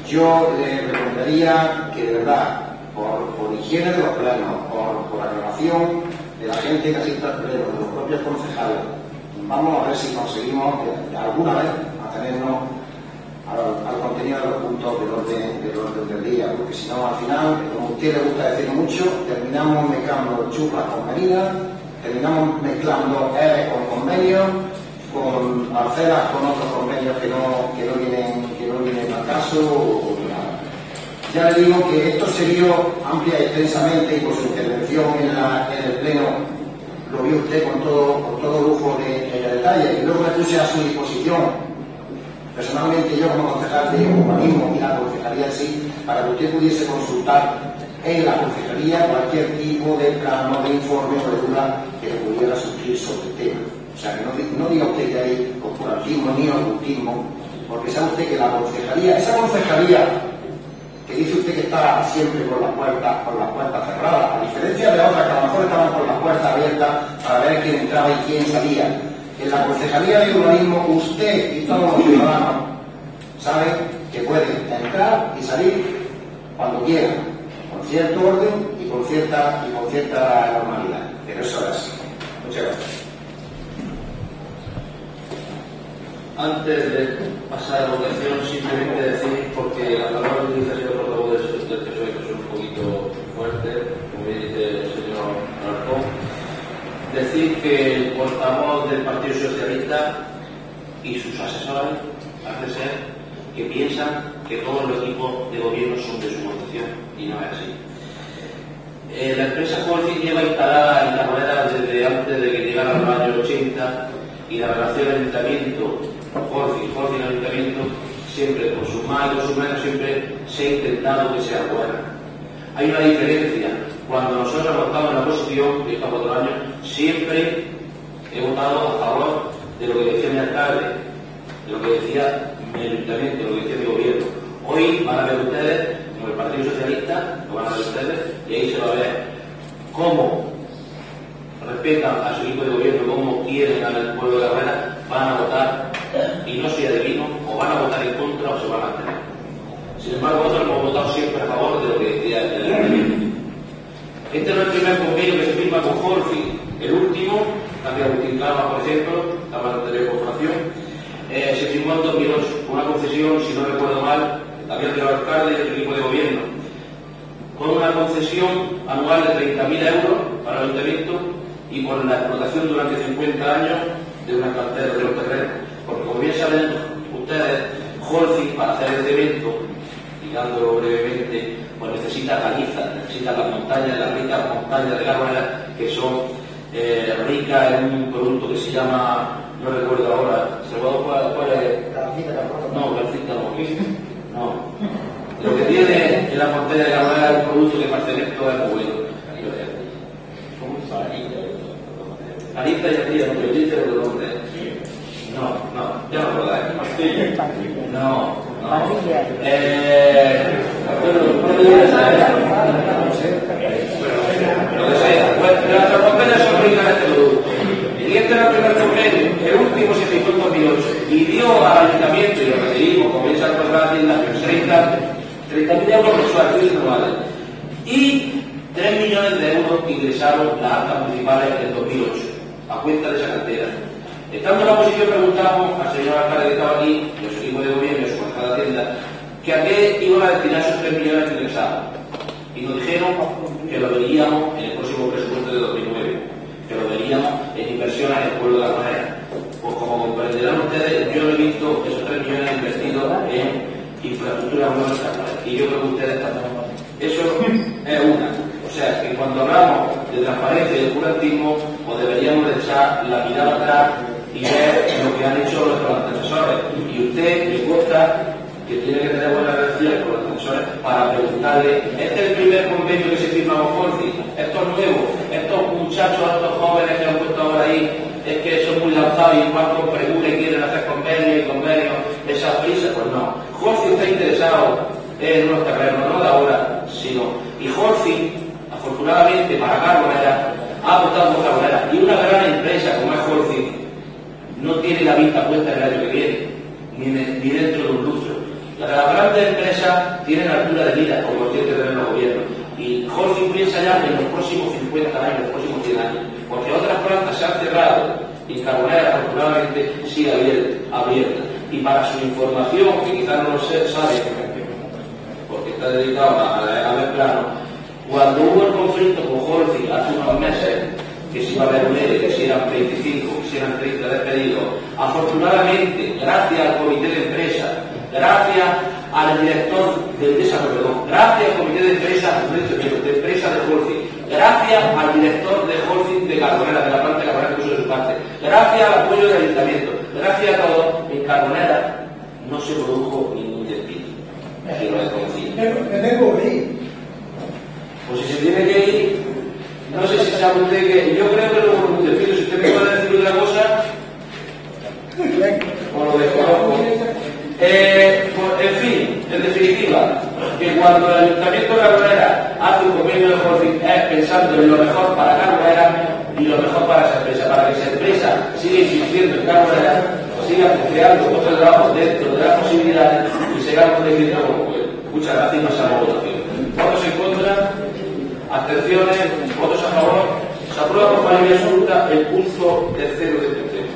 Yo le recomendaría que de verdad, por higiene de los plenos, por aclaración de la gente que asista al pleno, de los propios concejales, vamos a ver si conseguimos alguna vez atenernos al contenido de los puntos del orden del día, porque si no, al final, como a usted le gusta decir mucho, terminamos mezclando chupas con medidas, terminamos mezclando ERE con convenios, con parcelas con otros convenios que no vienen al caso. Ya le digo que esto se vio amplia y extensamente, y por su intervención en el pleno lo vio usted con todo lujo de detalle, y luego me puse a su disposición personalmente yo como concejal de urbanismo y la concejalía en sí, para que usted pudiese consultar en la concejalía cualquier tipo de plano, de informe o de duda que le pudiera surgir sobre el tema. O sea, que no diga usted que hay corporativismo ni ocultismo, porque sabe usted que la concejalía, esa concejalía que dice usted que está siempre con las puertas cerradas, a diferencia de otras que a lo mejor estaban con las puertas abiertas para ver quién entraba y quién salía. En la concejalía de urbanismo, usted y todos los ciudadanos saben que pueden entrar y salir cuando quieran, con cierto orden y con cierta normalidad. Pero eso es así. Muchas gracias. Antes de pasar a la votación, simplemente decir, porque la palabra que utiliza el señor portavoz del PSOE, que es un poquito fuerte, como dice el señor Alarcón, decir que el portavoz del Partido Socialista y sus asesores parece ser que piensan que todos los equipos de gobierno son de su concesión, y no es así. La empresa Holcim lleva instalada en Carbolera desde antes de que llegara los años 80, y la relación del ayuntamiento, Holcim ayuntamiento, siempre con sus más y con sus menos, siempre se ha intentado que sea buena. Hay una diferencia. Cuando nosotros hemos estado en la oposición, que estamos 4 años, siempre he votado a favor de lo que decía mi alcalde, de lo que decía mi ayuntamiento, de lo que decía mi gobierno. Hoy van a ver ustedes, como el Partido Socialista, lo van a ver ustedes, y ahí se va a ver cómo respetan a su equipo de gobierno, cómo quieren al pueblo de Carbolera, van a votar, y no soy adivino, o van a votar en contra o se van a abstener. Sin embargo, nosotros hemos votado siempre a favor de lo que decía el ayuntamiento. Este no es el primer convenio que se firma con Holcim. El último, también Agustín Calma, por ejemplo, Cámara de Corporación, se firmó en 2008, con una concesión, si no recuerdo mal, también del alcalde y del equipo de gobierno, con una concesión anual de 30.000 euros para el ayuntamiento y con la explotación durante 50 años de una cantera de los terrenos. Porque, como bien saben ustedes, Holcim, para hacer el cemento, citándolo brevemente, pues necesita caliza, necesita las montañas, las ricas montañas de Carbolera, que son ricas en un producto que se llama, no recuerdo ahora, ¿cuál es? No, calcita no. No. Lo que tiene en la montaña de Carbolera es un producto que para el cemento es muy bueno. ¿Cómo se llama? Caliza y aquí, no te dice el nombre. No, ya no lo acordáis. No. Las montañas son ricas en este producto. Y este era el primer convenio, el último se fijó en 2008 y dio al ayuntamiento, y lo recibimos, como ya se acordó la tienda, 30.000 euros mensuales anuales. Y 3 millones de euros ingresaron las arcas municipales en 2008, a cuenta de esa cantera. Estando en la oposición preguntamos al señor alcalde que estaba aquí, y a su equipo de gobierno y a su concejal de Hacienda, que a qué iban a destinar esos 3 millones que ingresaban. Y nos dijeron que lo veríamos en el próximo presupuesto de 2009, que lo veríamos en inversiones en el pueblo de Carbolera. Pues como comprenderán ustedes, yo no he visto esos 3 millones invertidos en infraestructura nueva en Carbolera. Y yo creo que ustedes también. Eso es una. O sea, que cuando hablamos de transparencia y de oscurantismo, pues deberíamos de echar la mirada atrás y ver lo que han hecho nuestros antecesores. Y usted me consta que tiene que tener buenas relaciones con los antecesores para preguntarle, ¿este es el primer convenio que se firma con Holcim? ¿Esto es nuevo? ¿Estos muchachos, estos jóvenes que han puesto ahora ahí, es que son muy lanzados y van con premura y quieren hacer convenios y convenios, esa prisa? Pues no. Holcim está interesado en unos terrenos, no de ahora, sino. Y Holcim, afortunadamente para Carbolera, ha apostado por Carbolera. Y una gran empresa como es Holcim no tiene la vista puesta en el año que viene, ni dentro de un lustro. Las grandes empresas tienen altura de vida, como tienen que tener los gobiernos. Y Holcim piensa ya en los próximos 50 años, los próximos 100 años. Porque otras plantas se han cerrado y Carbolera, afortunadamente, sigue abierta. Y para su información, que quizás no lo sabe, porque está dedicado a ver plano, cuando hubo el conflicto con Holcim hace unos meses, que si iba a haber un ERE, que si eran 25, que si eran 30 despedidos, afortunadamente, gracias al comité de empresa, gracias al director de empresa, gracias al comité de empresa de Holcim, gracias al director de Holcim de Carbolera, de la planta de Carbolera que puso de su parte, gracias al apoyo del ayuntamiento, gracias a todos, en Carbolera no se produjo ningún despido. Que lo desconocía. Me tengo que ir. Pues si se tiene que ir, no sé si sabe usted que yo creo que no hubo ningún despido. Si usted me puede decir otra cosa, o lo desconozco. En fin, en definitiva, que cuando el Ayuntamiento de Carbolera hace un convenio de Holcim es pensando en lo mejor para Carbolera y lo mejor para esa empresa, para que esa empresa siga insistiendo en Carbolera, siga creando puestos de trabajo dentro de las posibilidades y sigamos creciendo como pueblo. Muchas gracias y pasamos a votación. Votos en contra, abstenciones, votos a favor. Se aprueba por mayoría absoluta el punto tercero del tema.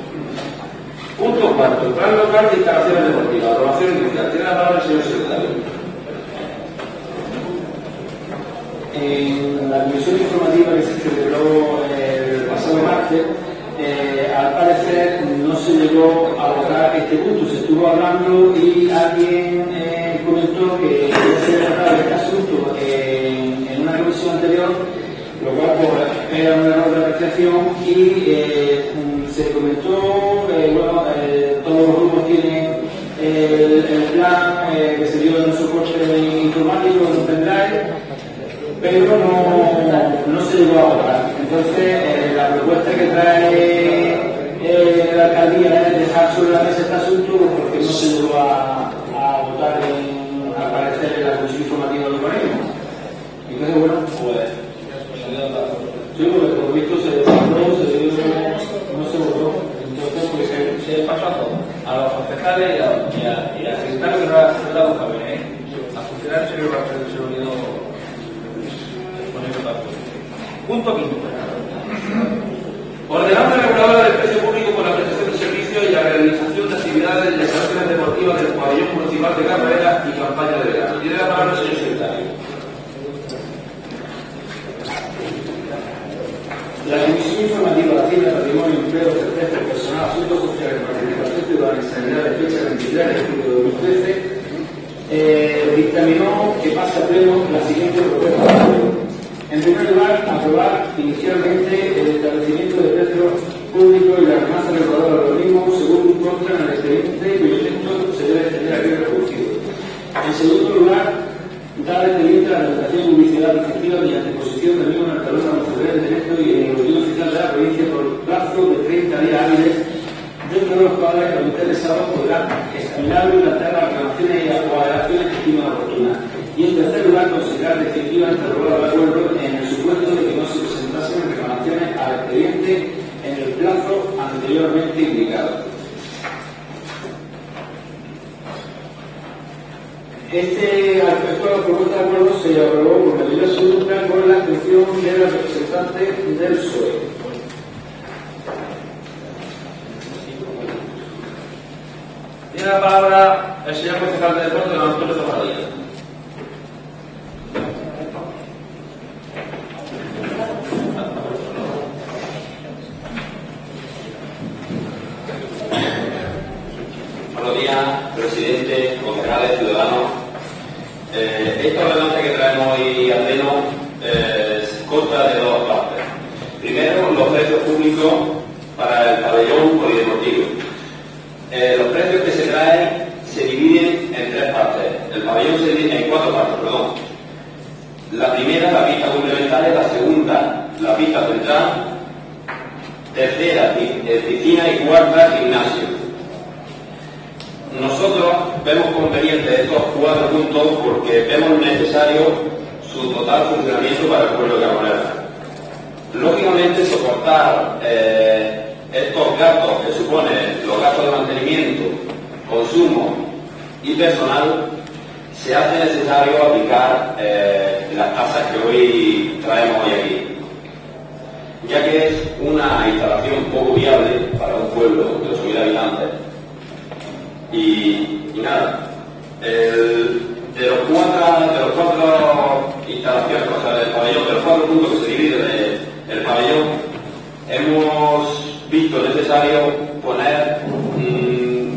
Punto cuarto, el plan local de instalaciones deportivas, aprobación inicial. Tiene la palabra el señor secretario. En la comisión informativa que se celebró el pasado martes, al parecer no no se llegó a abordar este punto. Se estuvo hablando y alguien comentó que ya se había tratado este asunto en una comisión anterior, lo cual pues, era un error de apreciación y se comentó, bueno, todos los grupos tienen el plan que se dio en el soporte informático, en un pendrive, pero no se llegó a abordar. Entonces, la propuesta que trae la alcaldía es dejar sobre la mesa este asunto porque no se llegó a votar al parecer en la comisión informativa de urbanismo. Entonces, bueno, pues sí, porque por lo visto se no se votó. Entonces, pues Se pasó a todos, a los concejales y a secretarios que no la buscaban, a funcionarios se lo olvidó con ese pacto. Punto quinto. Ordenanza reguladora del precio público por la prestación de servicios y la realización de actividades de instalaciones deportivas del pabellón municipal de carreras y campaña de verano. Tiene la palabra el señor secretario. la Comisión Informativa de Hacienda, Patrimonio, Empleo, Certeza, Personal, Asuntos Sociales, Participación Ciudadana y Sanidad de fecha 23 de julio de 2013 dictaminó que pase a pleno la siguiente propuesta. En primer lugar, aprobar inicialmente el establecimiento de precios públicos y la ordenanza reguladora de los mismos según consta en el expediente cuyo texto se debe extender aquí reproducido. En segundo lugar, dar expediente a la realización de publicidad efectiva mediante exposición del mismo en el talón nacional de texto y en el boletín oficial de la provincia por plazo de 30 días hábiles, dentro de los cuales los interesados podrán examinar y plantear las reclamaciones o alegaciones que estimen oportunas. Y en tercer lugar, considerar definitivamente aprobado el acuerdo en el supuesto de que no se presentasen reclamaciones al expediente en el plazo anteriormente indicado. Este aspecto de la propuesta de acuerdo se aprobó por mayoría absoluta con la atención de la representante del PSOE. Tiene la palabra el señor concejal de deporte, don Antonio Zaparadilla. Buenos días, presidente, concejales, ciudadanos. Esta ordenanza que traemos hoy al pleno consta de dos partes. Primero, los precios públicos para el pabellón polideportivo. Los precios que se traen se dividen en tres partes. El pabellón se divide en cuatro partes, perdón. La primera, la pista complementaria, la segunda, la pista central, tercera, piscina y cuarta, gimnasio. Nosotros vemos conveniente estos cuatro puntos porque vemos necesario su total funcionamiento para el pueblo de Carbonera. Lógicamente, soportar estos gastos que suponen los gastos de mantenimiento, consumo y personal, se hace necesario aplicar las tasas que hoy traemos hoy aquí, ya que es una instalación poco viable para un pueblo de 8.000 habitantes. Y nada, de los cuatro instalaciones, o sea, del pabellón, de los cuatro puntos que se divide el pabellón, hemos visto necesario poner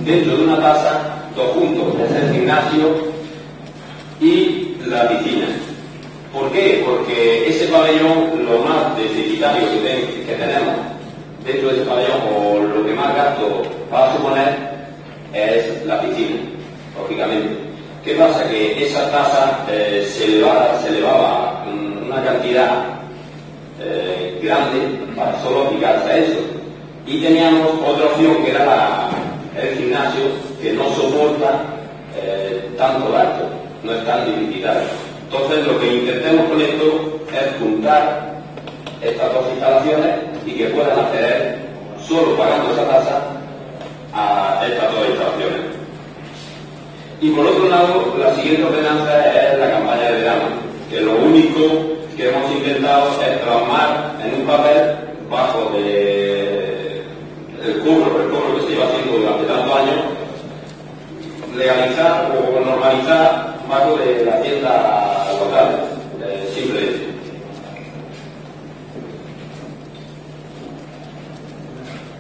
dentro de una tasa dos puntos, que es el gimnasio y la piscina. ¿Por qué? Porque ese pabellón, lo más deficitario que tenemos dentro de ese pabellón, o lo que más gasto va a suponer, es la piscina, lógicamente. ¿Qué pasa? Que esa tasa se elevaba una cantidad grande para solo aplicarse a eso. Y teníamos otra opción que era el gimnasio, que no soporta tanto gasto, no es tan deficitario. Entonces, lo que intentemos con esto es juntar estas dos instalaciones y que puedan acceder, solo pagando esa tasa, a estas dos instalaciones. Y por otro lado, la siguiente ordenanza es la campaña de verano, que lo único que hemos intentado es plasmar en un papel bajo el cobro que se lleva haciendo durante tantos años, legalizar o normalizar bajo de la hacienda local, simplemente.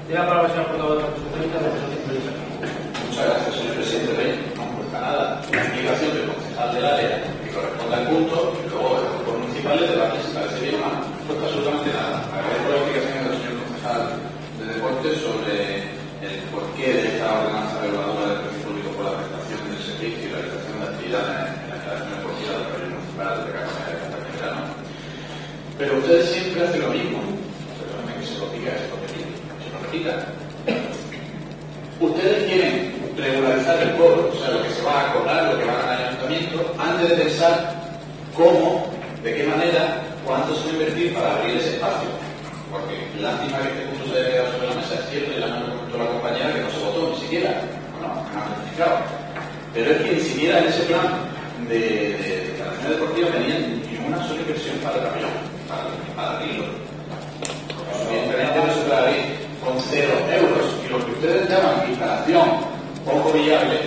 Tiene la palabra el señor portavoz del Partido Socialista, de José Luis Sánchez. Muchas gracias, señor presidente. No cuesta nada. Una explicación del concejal del área que corresponde al punto y luego el grupo municipal de debate si parece bien o no. No cuesta absolutamente nada. Agradezco la explicación del señor concejal de deportes sobre el porqué de esta ordenanza reguladora del precio público por la prestación del servicio y la realización de actividad en la instalación deportiva del Pabellón Municipal de Cartagena de Cartagena. Pero ustedes siempre hacen lo mismo. Perdónenme que se lo diga esto, que se lo repita. Ustedes quieren regularizar el cobro, o sea, lo que se va a cobrar, lo que va a ganar el ayuntamiento, antes de pensar cómo, de qué manera, cuánto se va a invertir para abrir ese espacio. Porque lástima que este punto se haya quedado sobre la mesa, es cierto, y la me comentó la compañera que no se votó ni siquiera, bueno, no ha notificado. Pero es que ni siquiera en ese plan de instalación deportiva venía ni una sola inversión para el pabellón, para abrirlo. Evidentemente no se puede abrir con 0 euros, y lo que ustedes llaman instalación poco viable,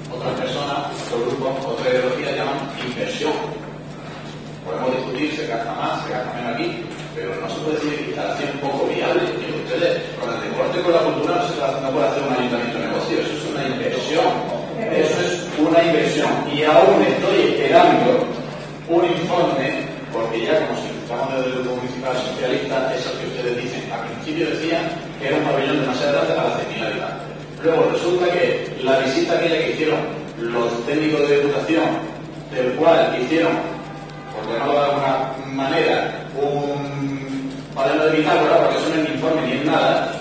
otras personas, otros grupos, otras ideologías llaman inversión. Podemos discutir, se gasta más, se gasta menos aquí, pero no se puede decir instalación poco viable. Y ustedes, con el deporte, con la cultura, no puede hacer un ayuntamiento de negocio, eso es una inversión. Eso es una inversión. Y aún estoy esperando un informe, porque ya como si estamos desde el grupo municipal socialista, eso que ustedes dicen, al principio decían que era un pabellón demasiado grande para 100.000 habitantes. Luego resulta que la visita aquella que hicieron los técnicos de educación, del cual hicieron, por llamarlo de alguna manera, un cuaderno de bitácora, porque eso no es ni informe ni es nada,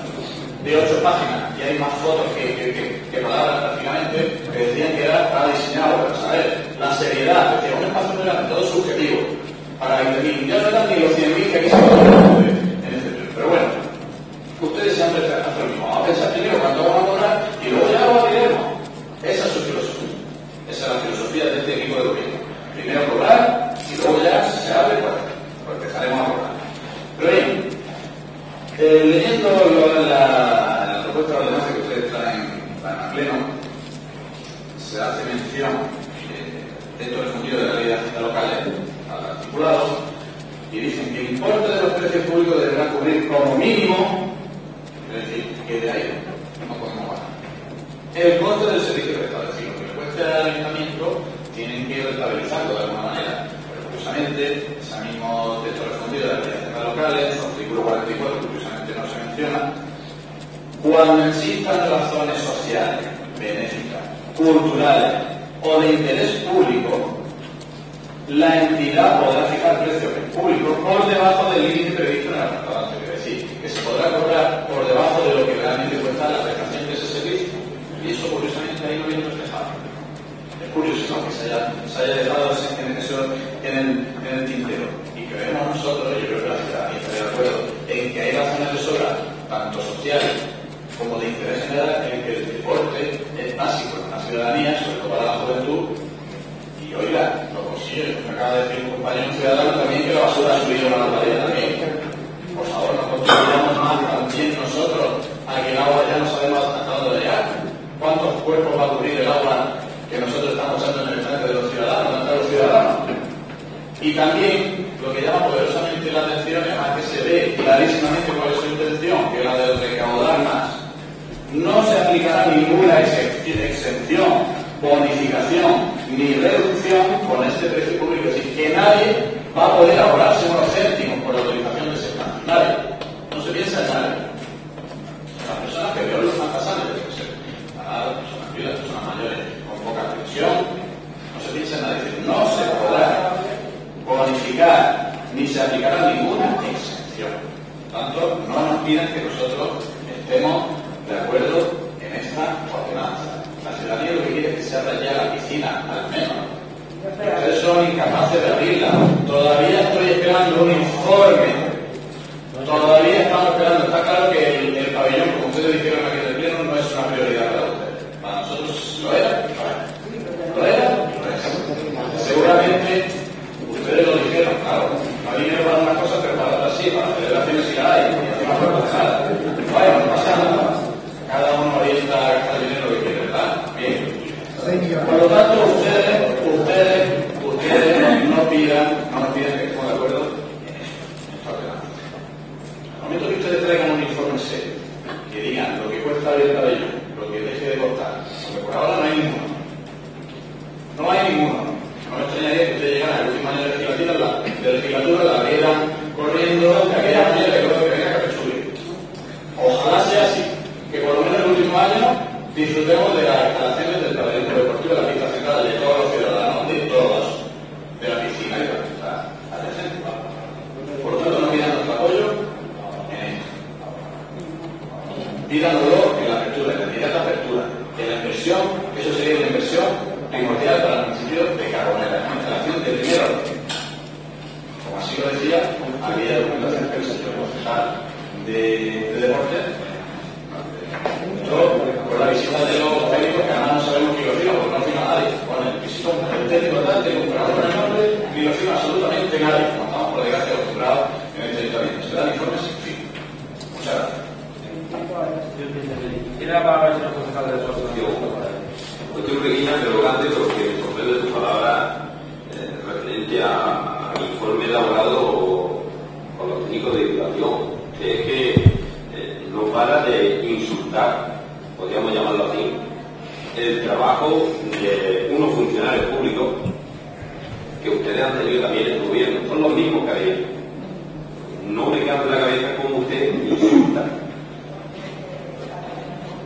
de 8 páginas, y hay más fotos que palabras prácticamente, que decían que era para diseñado, para saber la seriedad, decía, un espacio muy grande, todo subjetivo, para 20.000, ya no eran ni los 100.000 que aquí se ponen en este pleno. Pero bueno, ustedes siempre hacen lo mismo, vamos a pensar primero cuánto vamos a cobrar y luego ya lo diremos. Esa es su filosofía, esa es la filosofía de este equipo de gobierno. Primero cobrar y luego ya se abre, pues empezaremos a cobrar. Pero bien, leyendo la propuesta de ordenanza que ustedes traen a pleno, se hace mención dentro del sentido de la ley de hacienda locales al articulado y dicen que el importe de los precios públicos deberá cubrir como mínimo, es decir, que de ahí no podemos bajar, el coste del servicio prestado. Es decir, lo que le cueste al ayuntamiento tienen que rentabilizarlo de alguna manera. Pero curiosamente, ese mismo texto respondido de la ley de hacienda locales, su artículo 44, curiosamente no se menciona, cuando existan razones sociales, benéficas, culturales o de interés público, la entidad podrá fijar precios públicos por debajo del límite previsto en el apartado anterior. Es decir, que se podrá cobrar por debajo de lo que realmente cuesta la prestación de ese servicio. Y eso, curiosamente, ahí no viene reflejado. Es curioso, ¿no?, que se haya dejado en el tintero. Y creemos nosotros, yo creo que la ciudadanía está de acuerdo, en que hay razones de sobra, tanto sociales como de interés general, en que el deporte es básico en la ciudadanía, sobre todo para la juventud. Y oiga, los bolsillos, me acaba de decir un compañero ciudadano también que la basura ha subido una barbaridad también. Por favor, no contribuyamos más también nosotros a que el agua ya no sabemos hasta dónde llegar. ¿Cuántos cuerpos va a cubrir el agua que nosotros estamos usando en el frente de los ciudadanos, de los ciudadanos? Y también lo que llama poderosamente la atención, además que se ve clarísimamente cuál es su intención, que es la de recaudar más, no se aplicará ninguna exención, bonificación ni reducción con este precio público. Es decir, que nadie va a poder ahorrarse unos céntimos por la utilización de ese plan. Nadie. No se piensa en nadie. Las personas que peor lo están pasando, deben ser las personas viudas, personas mayores con poca pensión, no se piensa en nadie. Es decir, no se podrá bonificar ni se aplicará ninguna exención. Por tanto, no nos pidan que nosotros estemos de acuerdo en esta ordenanza. La ciudadanía lo que quiere es que se abra ya la piscina, al menos. Ustedes son incapaces de abrirla. Todavía estoy esperando un informe. Todavía estamos esperando. Está claro que el pabellón, como ustedes dijeron aquí en el pleno, no es una prioridad para ustedes. Para nosotros lo era. Lo era. Seguramente ustedes lo dijeron, claro. No hay dinero para unas cosas, pero para otras sí. Para las celebraciones sí la hay. Y encima no pasa nada. Vaya, no pasa nada. Cada uno orienta a gastar el dinero que quiere, ¿verdad? Bien. Por lo tanto, ustedes no nos pidan que estemos de acuerdo en esta ordenanza. Al momento que ustedes traigan un informe serio, está bien el pabellón, lo que deje de costar, porque por ahora no hay ninguno. No hay ninguno. No me extrañaría que ustedes llegaran al último año de legislatura, la vieran corriendo de aquella manera que creo que venga que subir. Ojalá sea así, que por lo menos el último año disfrutemos de las instalaciones del pabellón deportivo, de la pista central, de todos los ciudadanos, de todos, de la piscina y de la pista adyacente. Por lo tanto, no pidan nuestro apoyo en esto. Pídanlo en la apertura, en la inmediata apertura, en la inversión, que eso sería una inversión primordial para el municipio de Carbonera, una instalación de primer orden. Como así lo decía, aquella documentación que el señor concejal de deporte. Yo, por la visita de los técnicos, que además no sabemos quién lo firma, porque no firma nadie. Bueno, el visitó un técnico tal, tengo un operador en el nombre, ni lo firma absolutamente nadie. Como estamos por desgracia acostumbrados en este ayuntamiento. Se dan informes sin fin. Muchas gracias. Tiene la palabra el señor concejal de deporte. Cuestión pequeña pero grande, porque me sorprende tu palabra referente al informe elaborado por los técnicos de educación, que es que no para de insultar, podríamos llamarlo así, el trabajo de unos funcionarios públicos que ustedes han tenido también en el gobierno. Son los mismos que había. No me cabe en la cabeza cómo usted insulta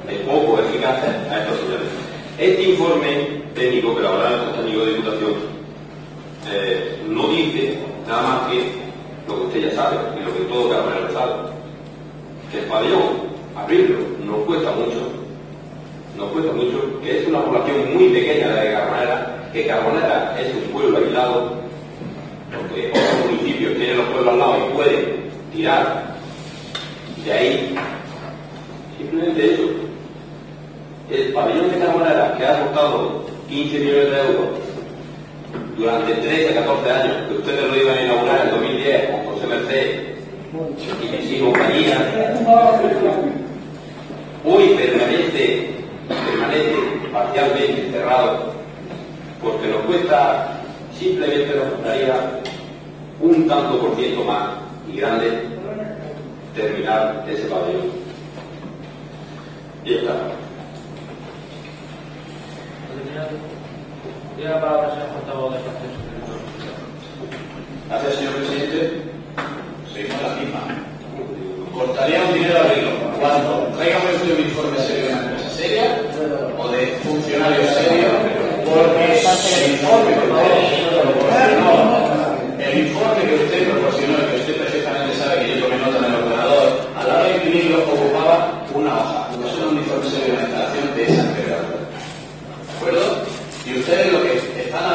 de poco eficaz a estos señores. Este informe técnico que elaboraron los técnicos de Diputación no dice nada más que lo que usted ya sabe y lo que todo Carbonera sabe, que el pabellón, abrirlo, nos cuesta mucho, que es una población muy pequeña la de Carbonera, que Carbonera es un pueblo aislado, porque otros municipios tienen los pueblos al lado y pueden tirar de ahí. Simplemente eso. El pabellón de Carbonera, que ha costado 15 millones de euros durante 13 a 14 años, que ustedes lo iban a inaugurar en 2010 con José Merced y compañía, hoy permanece parcialmente cerrado, porque nos cuesta, simplemente nos costaría un tanto por ciento más y grande terminar ese pabellón. Y ya está. Tiene la palabra el señor portavoz de Partido Socialista. Gracias, señor presidente. Seguimos la misma. Costaría un dinero abrirlo. ¿Cuánto? Tráigame usted un informe serio de una empresa seria o de funcionarios serios, porque el informe que usted proporcionó, el que usted perfectamente sabe que yo tomé nota en el ordenador, a la hora de imprimirlo ocupaba una hoja. No es un informe serio de una instalación de esa envergadura. ¿De acuerdo? Y ustedes lo que están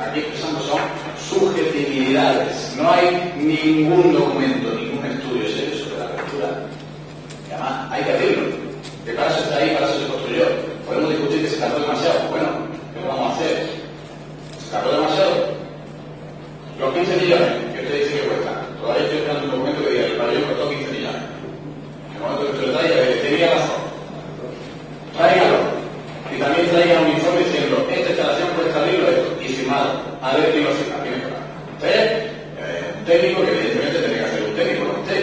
aquí expresando son subjetividades. No hay ningún documento, ningún estudio serio sobre la apertura. Y además hay que abrirlo. Que para eso está ahí, para eso se construyó. Podemos discutir que se tardó demasiado. Bueno, ¿qué vamos a hacer? ¿Se tardó demasiado? Los 15 millones que usted dice que cuestan. Todavía estoy esperando un documento que diga que el pabellón costó 15 millones. En el momento que usted lo traiga, tenía razón. Tráigalo. Y también traigan un informe diciendo esta instalación cuesta abrirlo esto y firmado. A ver quién lo firma, quién está. Usted, un técnico que evidentemente tiene que hacer un técnico, no usted.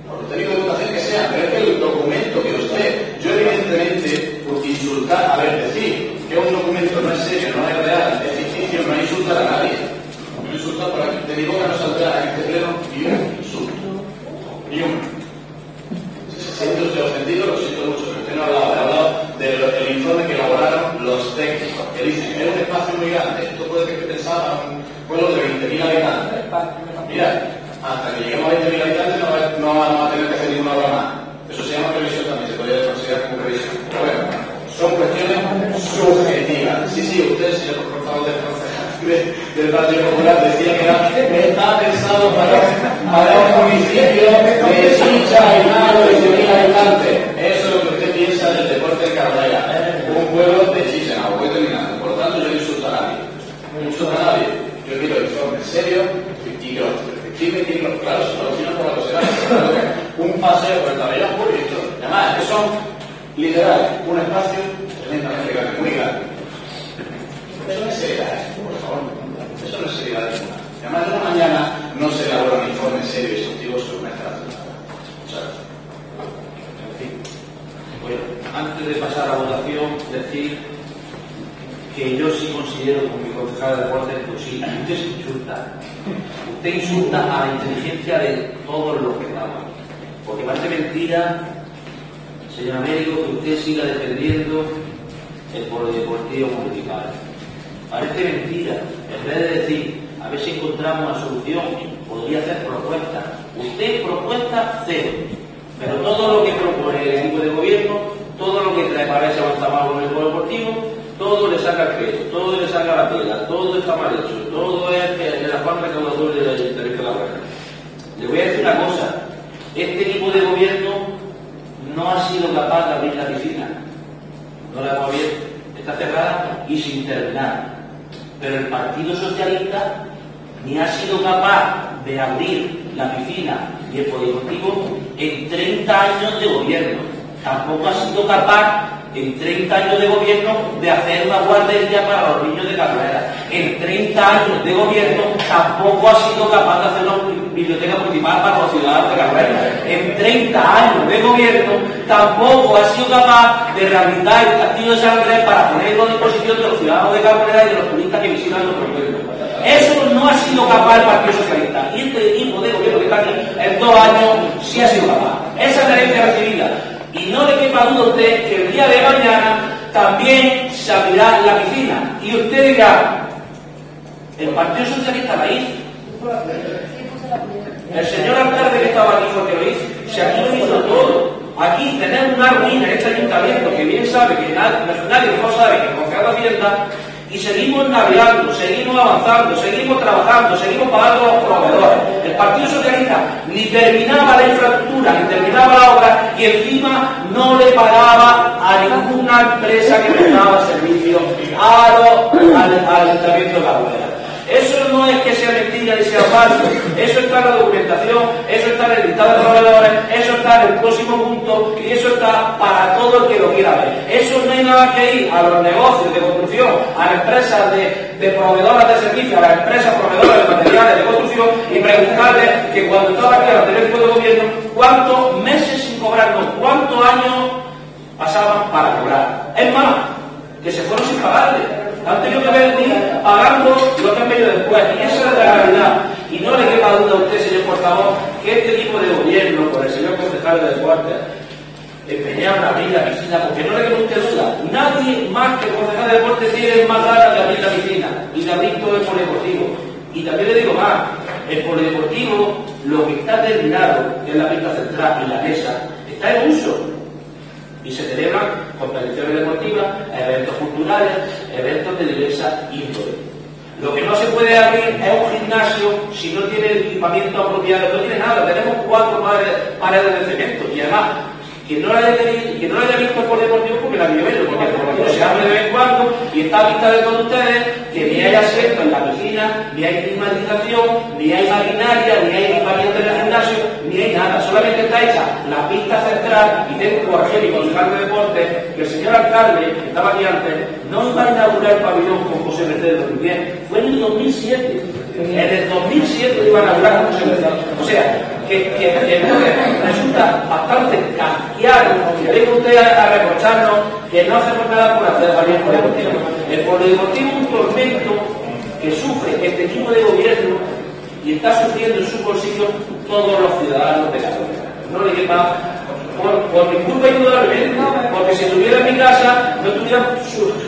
Por los técnicos de educación que sea, pero es que el documento que usted, yo evidentemente, por insultar, a ver, decir que un documento no es serio, no es real, es ficticio, no insulta a nadie. No insulta por aquí, te digo que no saldrá en este pleno ni un insulto. Ni uno. Si se siente usted ofendido, lo siento mucho, pero usted no ha hablado del informe que elaboraron los técnicos, que dicen que es un espacio muy grande, esto puede ser que pensaba un pueblo de 20.000 habitantes. Mira, hasta que lleguemos a 20.000 habitantes no vamos a tener que hacer ninguna obra más. Eso se llama previsión también, se podría considerar como previsión. Pero bueno, son cuestiones subjetivas. Sí, usted, señor portavoz del Partido Popular, decía que está pensado para un municipio de Chicha y Naro de 10.000 habitantes. Eso es lo que usted piensa del deporte en Carbonera. Un pueblo de Chicha, no, voy terminando. Por lo tanto, yo no insulto a nadie. No insulto a nadie. Yo quiero informes serios y que los firme, claro, si no lo firman por la sociedad, un paseo por el pabellón público. Además, que son, literal, un espacio tremendamente grande, muy grande. Eso no es seriedad, por favor. Eso no es seriedad ninguna. Además, de una mañana no se elabora un informe serio y exhaustivo sobre una instalación. Muchas gracias. antes de pasar a votación, decir que yo sí considero, como mi concejal de deportes, pues sí, usted se insulta. Usted insulta a la inteligencia de todos los que estamos. Porque parece mentira, señor Américo, que usted siga defendiendo el polideportivo municipal. Parece mentira. En vez de decir, a ver si encontramos una solución, podría hacer propuestas. Usted propuesta cero. Pero todo lo que propone el equipo de gobierno, todo lo que trae para ese avanzado con el polideportivo, todo le saca el peso, todo le saca la piedra, todo está mal hecho, todo es de la forma recaudadora de la interés de la guerra. Le voy a decir una cosa, este equipo de gobierno no ha sido capaz de abrir la piscina, no la hemos abierto, está cerrada y sin terminar. Pero el Partido Socialista ni ha sido capaz de abrir la piscina y el polideportivo en 30 años de gobierno. Tampoco ha sido capaz en 30 años de gobierno de hacer una guardería para los niños de carrera. En 30 años de gobierno tampoco ha sido capaz de hacer una biblioteca municipal para los ciudadanos de carrera. En 30 años de gobierno tampoco ha sido capaz de rehabilitar el castillo de San Andrés para ponerlo a disposición de los ciudadanos de carrera y de los turistas que visitan los pueblos. Eso no ha sido capaz el Partido Socialista. Y este equipo de gobierno que está aquí en 2 años sí ha sido capaz. Esa es la herencia recibida. Y no le quepa duda a usted que el día de mañana también se abrirá la piscina. Y usted dirá, el Partido Socialista la hizo. El señor alcalde que estaba aquí fue que lo hizo. Si aquí lo hizo todo. Aquí tenemos una ruina en este ayuntamiento que bien sabe que nadie no sabe que con cada Hacienda. Y seguimos navegando, seguimos avanzando, seguimos trabajando, seguimos pagando a los proveedores. El Partido Socialista ni terminaba la infraestructura, ni terminaba la obra y encima no le pagaba a ninguna empresa que prestaba servicio al Ayuntamiento de Cabrera. Eso no es que sea mentira ni sea falso, eso está en la documentación, eso está en el listado de proveedores, eso está en el próximo punto y eso está para todo el que lo quiera ver. Eso no hay nada que ir a los negocios de construcción, a las empresas de proveedoras de servicios, a las empresas proveedoras de materiales de construcción y preguntarles que cuando estaba aquí al teléfono de gobierno, cuántos meses sin cobrarnos, cuántos años pasaban para cobrar. Es más, que se fueron sin pagarle. Han tenido que venir pagando lo que han venido después. Y esa es la realidad. Y no le quepa duda a usted, señor portavoz, que este tipo de gobierno, por el señor concejal de deportes, empeñaron a abrir la piscina, porque no le quepa usted duda. Nadie más que el concejal de deportes tiene más ganas de abrir la piscina y de abrir todo el polideportivo. Y también le digo más, el polideportivo, lo que está terminado, que es la pista central y la mesa, está en uso. Y se celebran competiciones deportivas, eventos culturales, eventos de diversa índole. Lo que no se puede abrir es un gimnasio si no tiene el equipamiento apropiado, no tiene nada. Tenemos 4 paredes de cemento y además que no la haya visto el polideportivo porque la vive menos, porque el polideportivo se abre de vez en cuando y está a vista de todos ustedes que ni hay asiento en la piscina, ni hay climatización, ni hay maquinaria, ni hay equipamiento en el gimnasio, ni hay nada. Solamente está hecha la pista central y tengo que corregir mi concejal de deportes que el señor alcalde, que estaba aquí antes, no iba a inaugurar el pabellón con José Mercedes 2010, fue en el 2007. En el 2007 iban a inaugurar con José Mercedes. O sea, que resulta bastante casqueado que venga usted a reprocharnos que no hacemos nada por hacer valer el polideportivo. El polideportivo es un tormento que sufre este tipo de gobierno y está sufriendo en su bolsillo todos los ciudadanos de Cataluña. No le quepa por mi culpa indudablemente, porque si estuviera en mi casa no estuviera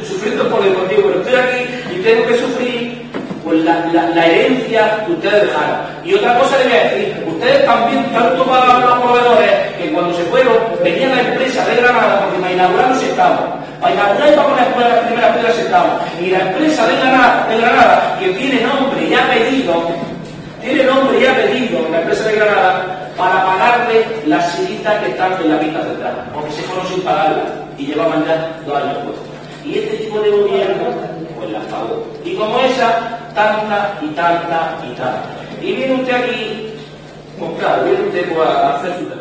sufriendo por el polideportivo, pero estoy aquí y tengo que sufrir pues la herencia que ustedes dejaron. Y otra cosa le voy a decir, ustedes también tanto pagan los proveedores que cuando se fueron venía la empresa de Granada, porque para inaugurar no se estaba. Para inaugurar y para poner las primeras piedras se estaba. Y la empresa de Granada, que tiene nombre y apellido, la empresa de Granada, para pagarle las sillitas que están en la pista central, porque se fueron sin pagarla y llevaban ya 2 años puestos. Y este tipo de gobierno pues las pagó. Y como esa, tanta y tanta y tanta. Y viene usted aquí, pues claro, viene usted a hacer su trabajo.